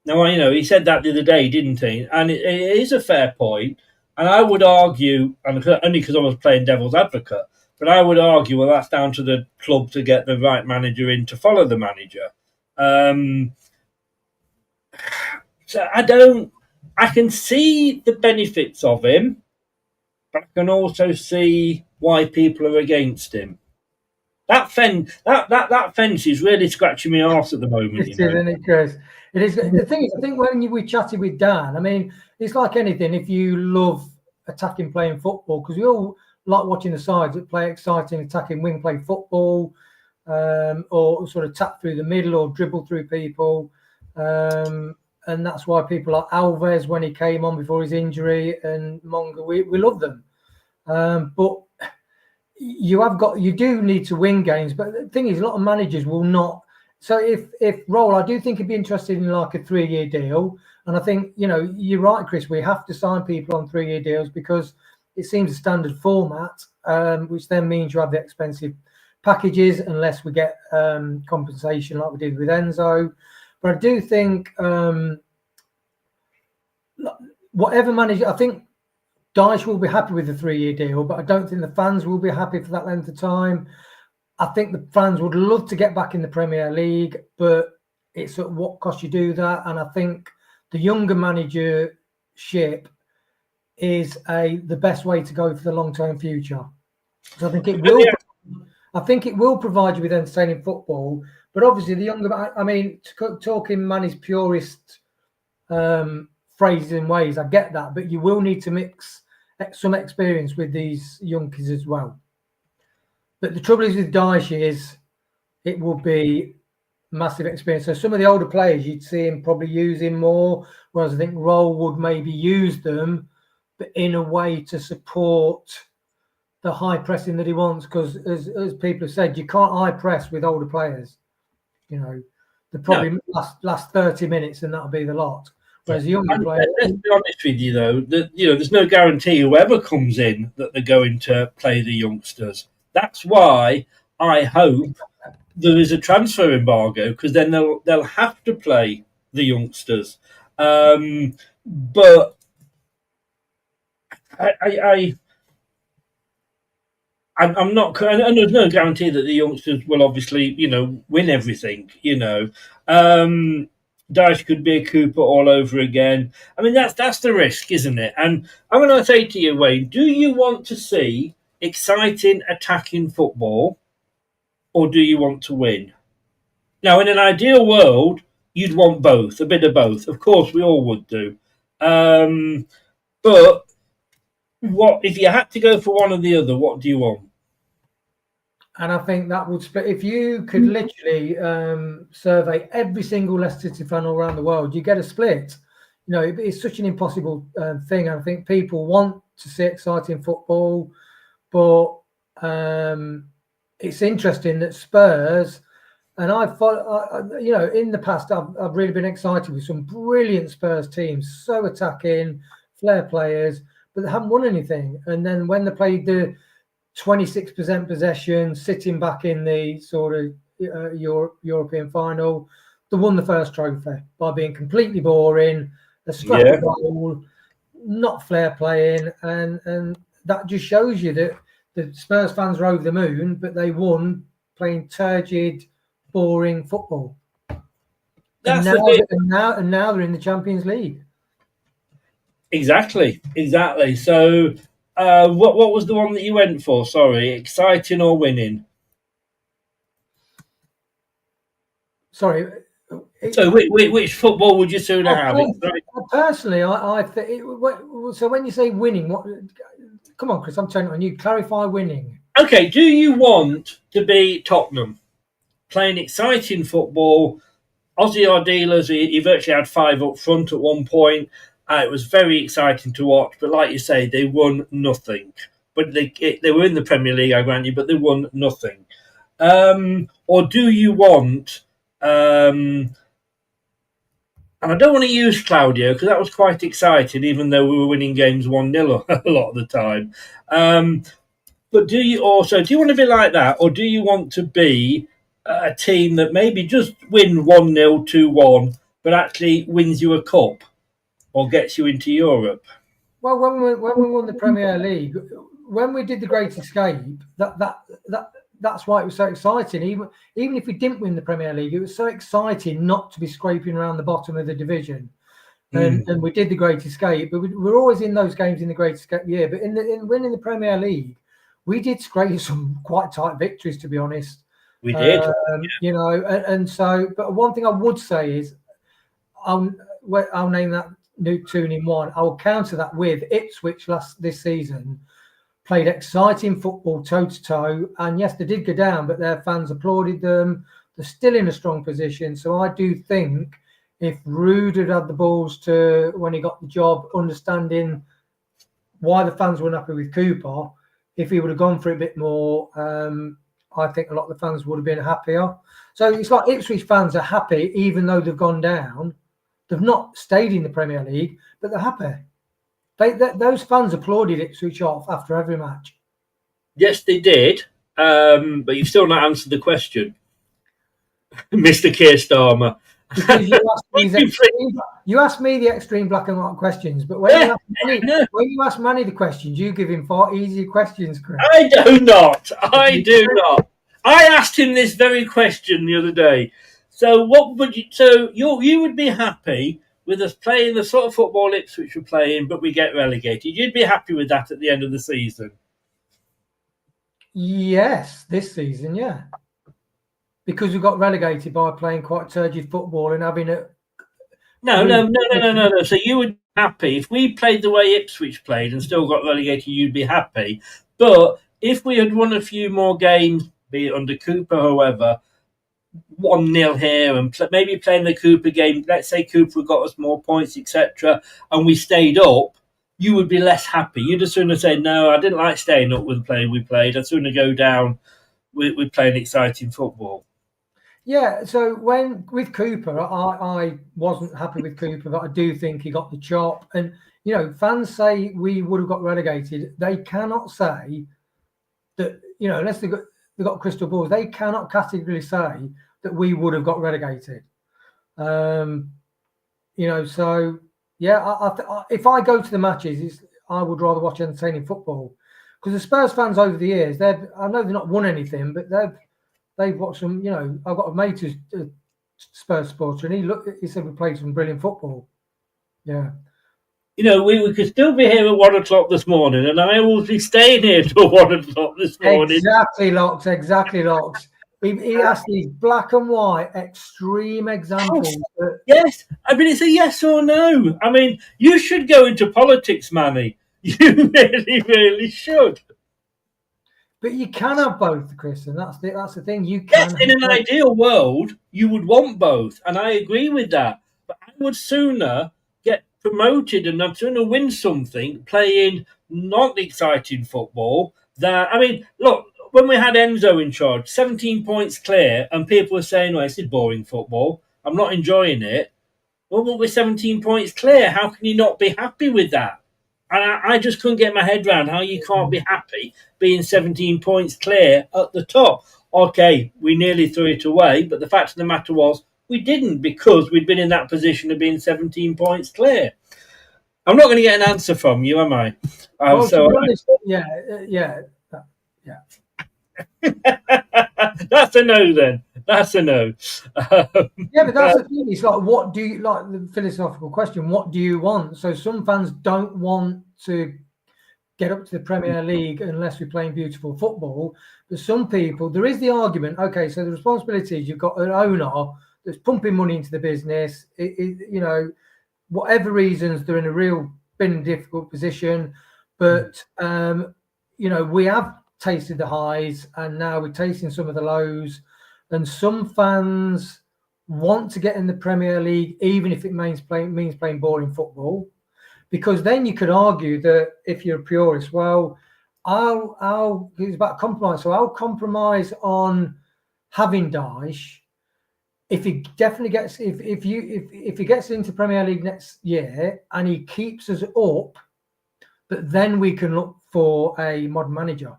[SPEAKER 4] Now, he said that the other day, didn't he? And it is a fair point. And I would argue, and only because I was playing devil's advocate, but I would argue, well, that's down to the club to get the right manager in to follow the manager. So I can see the benefits of him, but I can also see why people are against him. That fence is really scratching me arse at the moment.
[SPEAKER 5] Isn't it, Chris? It is. The thing is, I think when we chatted with Dan, I mean, it's like anything. If you love attacking, playing football, because we all like watching the sides that play exciting, attacking, wing play football, or sort of tap through the middle or dribble through people. And that's why people like Alves, when he came on before his injury, and Monga, we love them. But you do need to win games. But the thing is, a lot of managers will not. So if Rohl, I do think he'd be interested in like a 3-year deal. And I think, you're right, Chris, we have to sign people on 3-year deals because it seems a standard format, which then means you have the expensive packages unless we get compensation like we did with Enzo. But I do think whatever manager, I think Dyche will be happy with the 3-year deal, but I don't think the fans will be happy for that length of time. I think the fans would love to get back in the Premier League, but it's at what cost you do that. And I think the younger managership is the best way to go for the long-term future. So I think it will. Yeah. I think it will provide you with entertaining football, but obviously the younger. I mean, talking Manny's purist phrases and ways, I get that, but you will need to mix some experience with these young kids as well. But the trouble is with Dyche is it will be massive experience. So some of the older players you'd see him probably using more, whereas I think Rohl would maybe use them, but in a way to support the high pressing that he wants. Because as people have said, you can't high press with older players. The probably last 30 minutes and that'll be the lot. Whereas the younger players.
[SPEAKER 4] Let's be honest with you though, that there's no guarantee whoever comes in that they're going to play the youngsters. That's why I hope there is a transfer embargo, because then they'll have to play the youngsters. But I I'm not, and there's no guarantee that the youngsters will obviously, win everything. Dyche could be a Cooper all over again. I mean, that's the risk, isn't it? And I'm going to say to you, Wayne, do you want to see exciting attacking football, or do you want to win? Now, in an ideal world, you'd want both, a bit of both. Of course, we all would do. But what if you had to go for one or the other? What do you want?
[SPEAKER 5] And I think that would split. If you could literally survey every single Leicester City fan all around the world, you get a split. It's such an impossible thing. I think people want to see exciting football, but it's interesting that Spurs, and I thought, in the past, I've really been excited with some brilliant Spurs teams, so attacking, flair players, but they haven't won anything. And then when they played the 26% possession, sitting back in the sort of European final, they won the first trophy by being completely boring, a scrappy goal, not flair playing, and that just shows you that the Spurs fans were over the moon, but they won playing turgid, boring football. And now they're in the Champions League.
[SPEAKER 4] Exactly. So, what was the one that you went for? Sorry, exciting or winning?
[SPEAKER 5] Sorry.
[SPEAKER 4] So, which football would you sooner have?
[SPEAKER 5] Personally, I think. So, when you say winning, what? Come on, Chris, I'm turning on you. Clarify winning.
[SPEAKER 4] Okay, do you want to be Tottenham, playing exciting football? Aussie Ardealers, he virtually had 5 up front at one point. It was very exciting to watch, but like you say, they won nothing. But they were in the Premier League, I grant you, but they won nothing. Or do you want... and I don't want to use Claudio, because that was quite exciting, even though we were winning games 1-0 a lot of the time. But do you want to be like that, or do you want to be a team that maybe just win 1-0, 2-1, but actually wins you a cup? Or gets you into Europe?
[SPEAKER 5] Well, when we won the Premier League, when we did the Great Escape, that's why it was so exciting. Even if we didn't win the Premier League, it was so exciting not to be scraping around the bottom of the division. And we did the Great Escape, but we're always in those games in the Great Escape year. But in winning the Premier League, we did scrape some quite tight victories, to be honest.
[SPEAKER 4] We did,
[SPEAKER 5] and so. But one thing I would say is, I'll name that new 2-in-1. I will counter that with Ipswich this season played exciting football toe to toe, and yes, they did go down, but their fans applauded them. They're still in a strong position, so I do think if Rude had had the balls to, when he got the job, understanding why the fans weren't happy with Cooper, if he would have gone for it a bit more, I think a lot of the fans would have been happier. So it's like Ipswich fans are happy even though they've gone down. They've not stayed in the Premier League, but they're happy. Those fans applauded Ipswich off after every match.
[SPEAKER 4] Yes, they did, but you've still not answered the question, Mr. Keir Starmer.
[SPEAKER 5] Because you asked me the extreme black and white questions, but when you ask Manny the questions, you give him far easier questions, Chris.
[SPEAKER 4] I do not. I asked him this very question the other day. So what would you? So you would be happy with us playing the sort of football Ipswich we're playing, but we get relegated? You'd be happy with that at the end of the season?
[SPEAKER 5] Yes, this season, yeah. Because we got relegated by playing quite turgid football and having a...
[SPEAKER 4] No. So you would be happy if we played the way Ipswich played and still got relegated, you'd be happy. But if we had won a few more games, be it under Cooper or whoever, 1-0 here and maybe playing the Cooper game, let's say Cooper got us more points, etc., and we stayed up, you would be less happy. You'd as sooner say, no, I didn't like staying up with the play we played. I'd sooner go down with playing exciting football.
[SPEAKER 5] Yeah, so with Cooper, I wasn't happy with Cooper, but I do think he got the chop. And, fans say we would have got relegated. They cannot say that, unless they've got crystal balls, they cannot categorically say that we would have got relegated. So, yeah, if I go to the matches, I would rather watch entertaining football. Because the Spurs fans over the years, I know they've not won anything, but they've got some. You know, I've got a mate who's a Spurs supporter, and he said we played some brilliant football. Yeah.
[SPEAKER 4] You know, we could still be here at 1 o'clock this morning, and I will be staying here till 1 o'clock this morning.
[SPEAKER 5] Exactly, Locks. He asked these black and white extreme examples.
[SPEAKER 4] Yes, I mean, it's a yes or no. I mean, you should go into politics, Manny. You really, really should.
[SPEAKER 5] But you can have both, Chris, and that's the thing. You can.
[SPEAKER 4] Yes, in an ideal world, you would want both, and I agree with that. But I would sooner get promoted and I'd sooner win something playing not exciting football. I mean, look, when we had Enzo in charge, 17 points clear, and people were saying, "Well, this is boring football. I'm not enjoying it." Well, we're 17 points clear. How can you not be happy with that? And I just couldn't get my head around how you can't be happy being 17 points clear at the top. Okay, we nearly threw it away, but the fact of the matter was we didn't, because we'd been in that position of being 17 points clear. I'm not going to get an answer from you, am I?
[SPEAKER 5] Yeah.
[SPEAKER 4] That's a no then. That's a no.
[SPEAKER 5] Yeah, but that's the thing. It's like, what do you like? The philosophical question: what do you want? So some fans don't want to get up to the Premier League unless we're playing beautiful football. But some people, there is the argument. Okay, so the responsibility is you've got an owner that's pumping money into the business. You know, whatever reasons, they're in a real difficult position. But you know, we have tasted the highs, and now we're tasting some of the lows. And some fans want to get in the Premier League, even if it means playing boring football, because then you could argue that if you're a purist, well, it's about compromise. So I'll compromise on having Dyche if he definitely gets if he gets into Premier League next year and he keeps us up, but then we can look for a modern manager.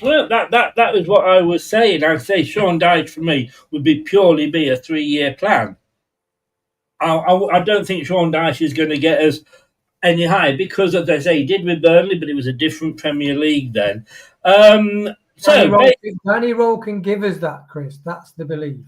[SPEAKER 4] Well, that was what I was saying. I'd say Sean Dyche for me would purely be a 3-year plan. I don't think Sean Dyche is going to get us any higher because, as I say, he did with Burnley, but it was a different Premier League then.
[SPEAKER 5] Danny Rohl can give us that, Chris. That's the belief.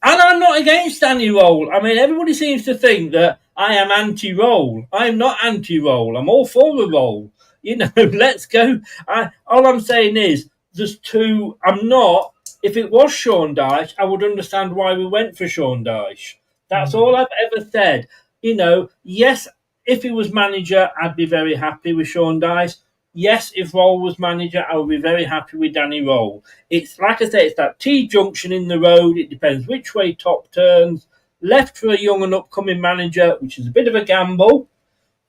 [SPEAKER 4] And I'm not against Danny Rohl. I mean, everybody seems to think that I am anti-Rohl. I'm not anti-Rohl. I'm all for the Rohl. You know, let's go. All I'm saying is there's two. I'm not. If it was Sean Dyche, I would understand why we went for Sean Dyche. That's all I've ever said. You know, yes, if he was manager, I'd be very happy with Sean Dyche. Yes, if Rohl was manager, I would be very happy with Danny Rohl. It's like I say, it's that T-junction in the road. It depends which way top turns. Left for a young and upcoming manager, which is a bit of a gamble,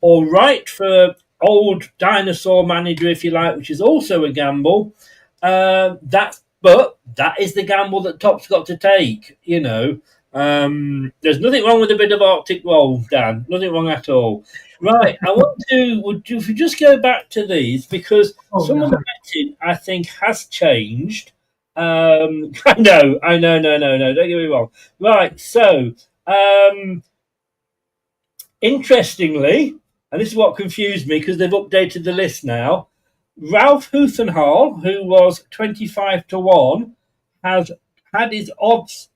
[SPEAKER 4] or right for old dinosaur manager, if you like, which is also a gamble. But that is the gamble that Top's got to take, you know. There's nothing wrong with a bit of Arctic roll, Dan. Nothing wrong at all. Right, would you just go back to these, because some of the betting, I think, has changed. No, don't get me wrong. Right, so, interestingly, and this is what confused me because they've updated the list now, Ralph Huthenhall, who was 25-1, has had his odds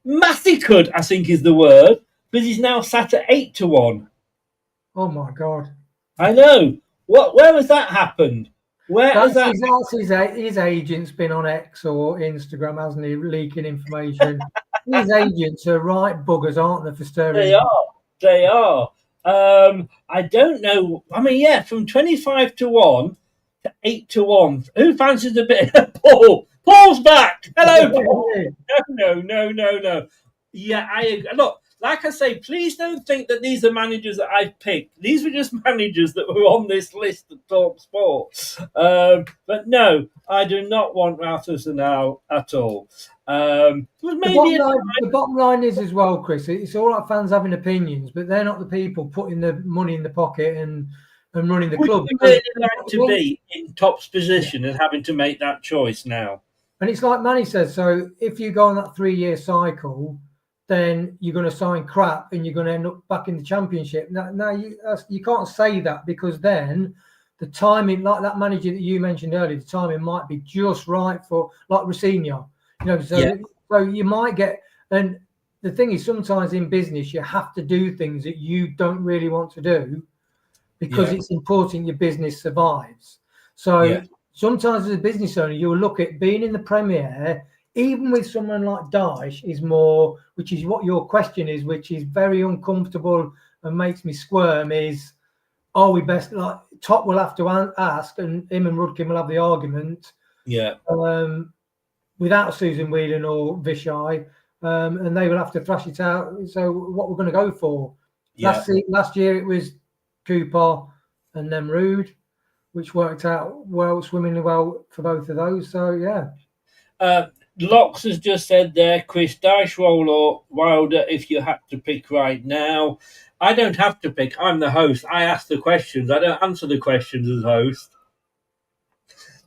[SPEAKER 4] massacred, I think is the word, because he's now sat at 8-1.
[SPEAKER 5] Oh my God!
[SPEAKER 4] I know. Where has that happened?
[SPEAKER 5] His agent's been on X or Instagram, hasn't he, leaking information? His agents are right buggers, aren't they, for stirring?
[SPEAKER 4] They are. I don't know. I mean, yeah, from 25-1 to 8-1. Who fancies a bit? Paul. Paul's back. Hello, Paul. No. Yeah, look. Like I say, please don't think that these are managers that I've picked. These were just managers that were on this list of Talk Sport. But no, I do not want Ralph Huthenhall at all.
[SPEAKER 5] The bottom line is as well, Chris, it's all right fans having opinions, but they're not the people putting the money in the pocket and running the club.
[SPEAKER 4] Would you really like to be in Top's position and having to make that choice now?
[SPEAKER 5] And it's like Manny says, so if you go on that 3-year cycle, then you're going to sign crap and you're going to end up back in the Championship. Now you can't say that, because then the timing, like that manager that you mentioned earlier, the timing might be just right for, like Rosenior. So you might get, and the thing is, sometimes in business you have to do things that you don't really want to do because it's important your business survives. So sometimes as a business owner, you'll look at being in the Premier, even with someone like Dyche, is more, which is what your question is, which is very uncomfortable and makes me squirm, is, are we best, like Top will have to ask, and him and Rudkin will have the argument. Without Susan Whelan or Vichy, and they will have to thrash it out. So what we're going to go for? Last year it was Cooper and then Rude, which worked out well, swimmingly well for both of those. So
[SPEAKER 4] Locks has just said there, Chris, Dyche, Rohl or Wilder if you had to pick right now. I don't have to pick. I'm the host. I ask the questions. I don't answer the questions as host.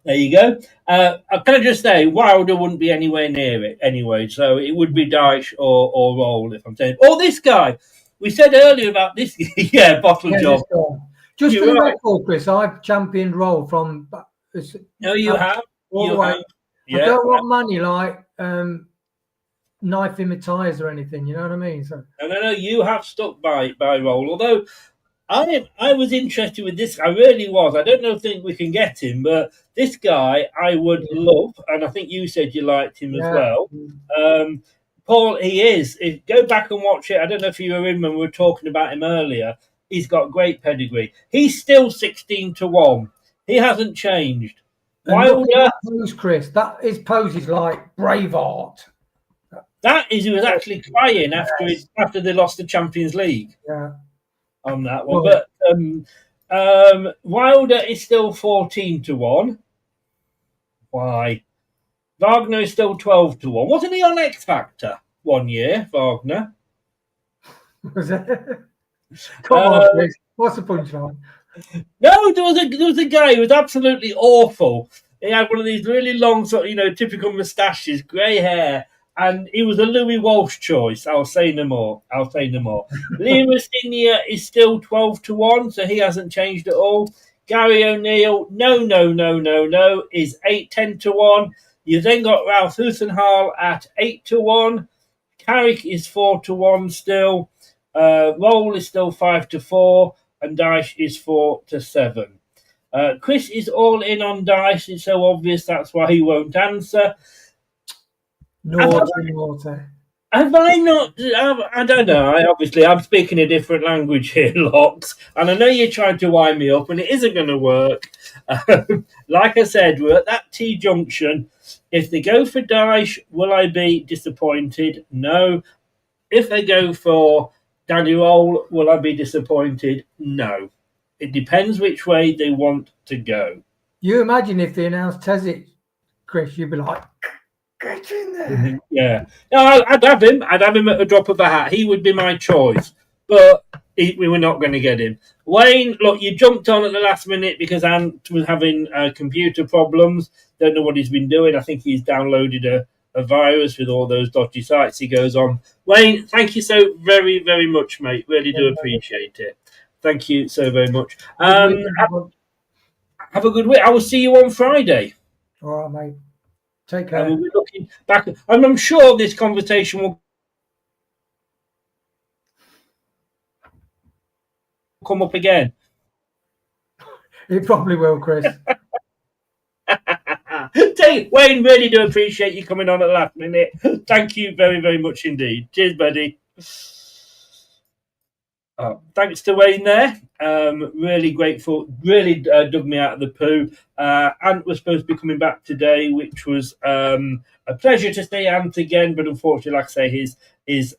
[SPEAKER 4] There you go. Can I just say, Wilder wouldn't be anywhere near it anyway, so it would be Dyche or Rohl, if I'm saying. Or this guy. We said earlier about this. Bottle job.
[SPEAKER 5] Just for the record, Chris, I've championed Rohl from.
[SPEAKER 4] No, you have. You have.
[SPEAKER 5] I don't want money like knife in my tyres or anything. You know what I mean? So.
[SPEAKER 4] No. You have stuck by Rohl, although. I was interested with this. I really was. I don't think we can get him, but this guy I would love, and I think you said you liked him as well. Paul, he is. Go back and watch it. I don't know if you were in when we were talking about him earlier. He's got great pedigree. He's still 16-1. He hasn't changed. Wilder,
[SPEAKER 5] Chris, his pose is like Braveheart.
[SPEAKER 4] He was actually crying after they lost the Champions League.
[SPEAKER 5] Yeah.
[SPEAKER 4] On that one, but Wilder is still 14-1. Why? Wagner is still 12-1. Wasn't he on X Factor 1 year, Wagner?
[SPEAKER 5] Was it? Come on, Chris. What's the punchline?
[SPEAKER 4] No, there was a guy who was absolutely awful. He had one of these really long, typical moustaches, grey hair. And he was a Louis Walsh choice. I'll say no more. Liam Rosenior is still 12-1, so he hasn't changed at all. Gary O'Neill, no, is 8-10-1. You've then got Ralph Husenhall at 8-1. Carrick is 4-1 still. Rohl is still 5-4, and Dyche is 4-7. Chris is all in on Dyche. It's so obvious that's why he won't answer.
[SPEAKER 5] Naughty.
[SPEAKER 4] Have I not? I don't know. I'm speaking a different language here, Locks. And I know you're trying to wind me up, and it isn't going to work. Like I said, we're at that T-junction. If they go for Dyche, will I be disappointed? No. If they go for Danny Rohl, will I be disappointed? No. It depends which way they want to go.
[SPEAKER 5] You imagine if they announced Terzic, Chris, you'd be like... Get in there.
[SPEAKER 4] Yeah. No, I'd have him. I'd have him at a drop of a hat. He would be my choice. But we were not going to get him. Wayne, look, you jumped on at the last minute because Ant was having computer problems. Don't know what he's been doing. I think he's downloaded a virus with all those dodgy sites he goes on. Wayne, thank you so very, very much, mate. Really do appreciate it. Thank you so very much. Have a good week. I will see you on Friday.
[SPEAKER 5] All right, mate. Take care.
[SPEAKER 4] And we'll be looking back, and I'm sure this conversation will come up again.
[SPEAKER 5] It probably will, Chris.
[SPEAKER 4] Wayne, really do appreciate you coming on at the last minute. Thank you very, very much indeed. Cheers, buddy. Thanks to Wayne there. Really grateful. Really dug me out of the poo. Ant was supposed to be coming back today, which was a pleasure to see Ant again. But unfortunately, like I say, his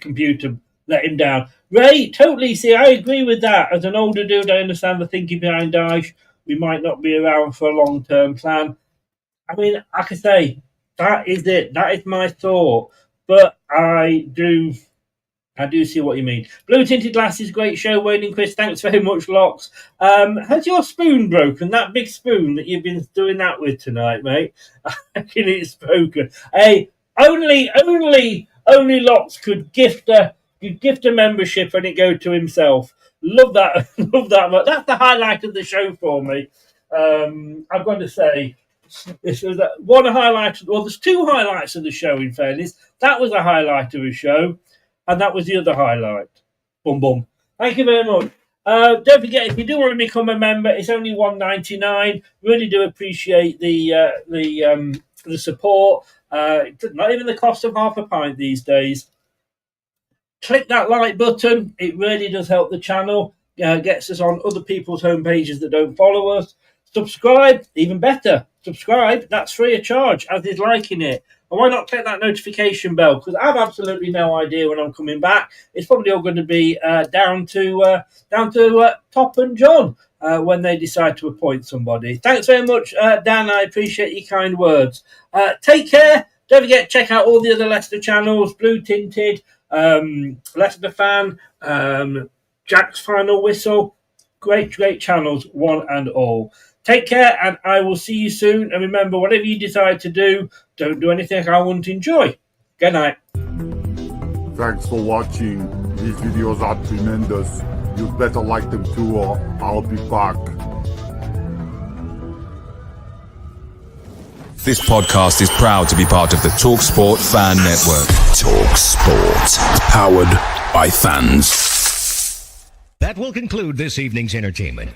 [SPEAKER 4] computer let him down. Ray, totally. See, I agree with that. As an older dude, I understand the thinking behind Dyche. We might not be around for a long-term plan. I mean, like I say, that is it. That is my thought. But I do I do see what you mean. Blue tinted glasses, great show, Wayne and Chris. Thanks very much, Locks. Has your spoon broken? That big spoon that you've been doing that with tonight, mate? I reckon it's broken. Hey, only Locks could gift a membership and it go to himself. Love that, love that. That's the highlight of the show for me. I've got to say, this was one highlight. Well, there's two highlights of the show. In fairness, that was a highlight of a show. And that was the other highlight. Boom, boom. Thank you very much. Don't forget, if you do want to become a member, it's only $1.99. Really do appreciate the support. Not even the cost of half a pint these days. Click that like button. It really does help the channel. Gets us on other people's homepages that don't follow us. Subscribe, even better. Subscribe, that's free of charge, as is liking it. And why not click that notification bell? Because I have absolutely no idea when I'm coming back. It's probably all going to be down to Top and John when they decide to appoint somebody. Thanks very much, Dan. I appreciate your kind words. Take care. Don't forget, check out all the other Leicester channels. Blue Tinted, Leicester Fan, Jack's Final Whistle. Great channels, one and all. Take care, and I will see you soon. And remember, whatever you decide to do, don't do anything I won't enjoy. Good night.
[SPEAKER 7] Thanks for watching. These videos are tremendous. You'd better like them too, or I'll be back.
[SPEAKER 1] This podcast is proud to be part of the TalkSport Fan Network. TalkSport. Powered by fans.
[SPEAKER 8] That will conclude this evening's entertainment.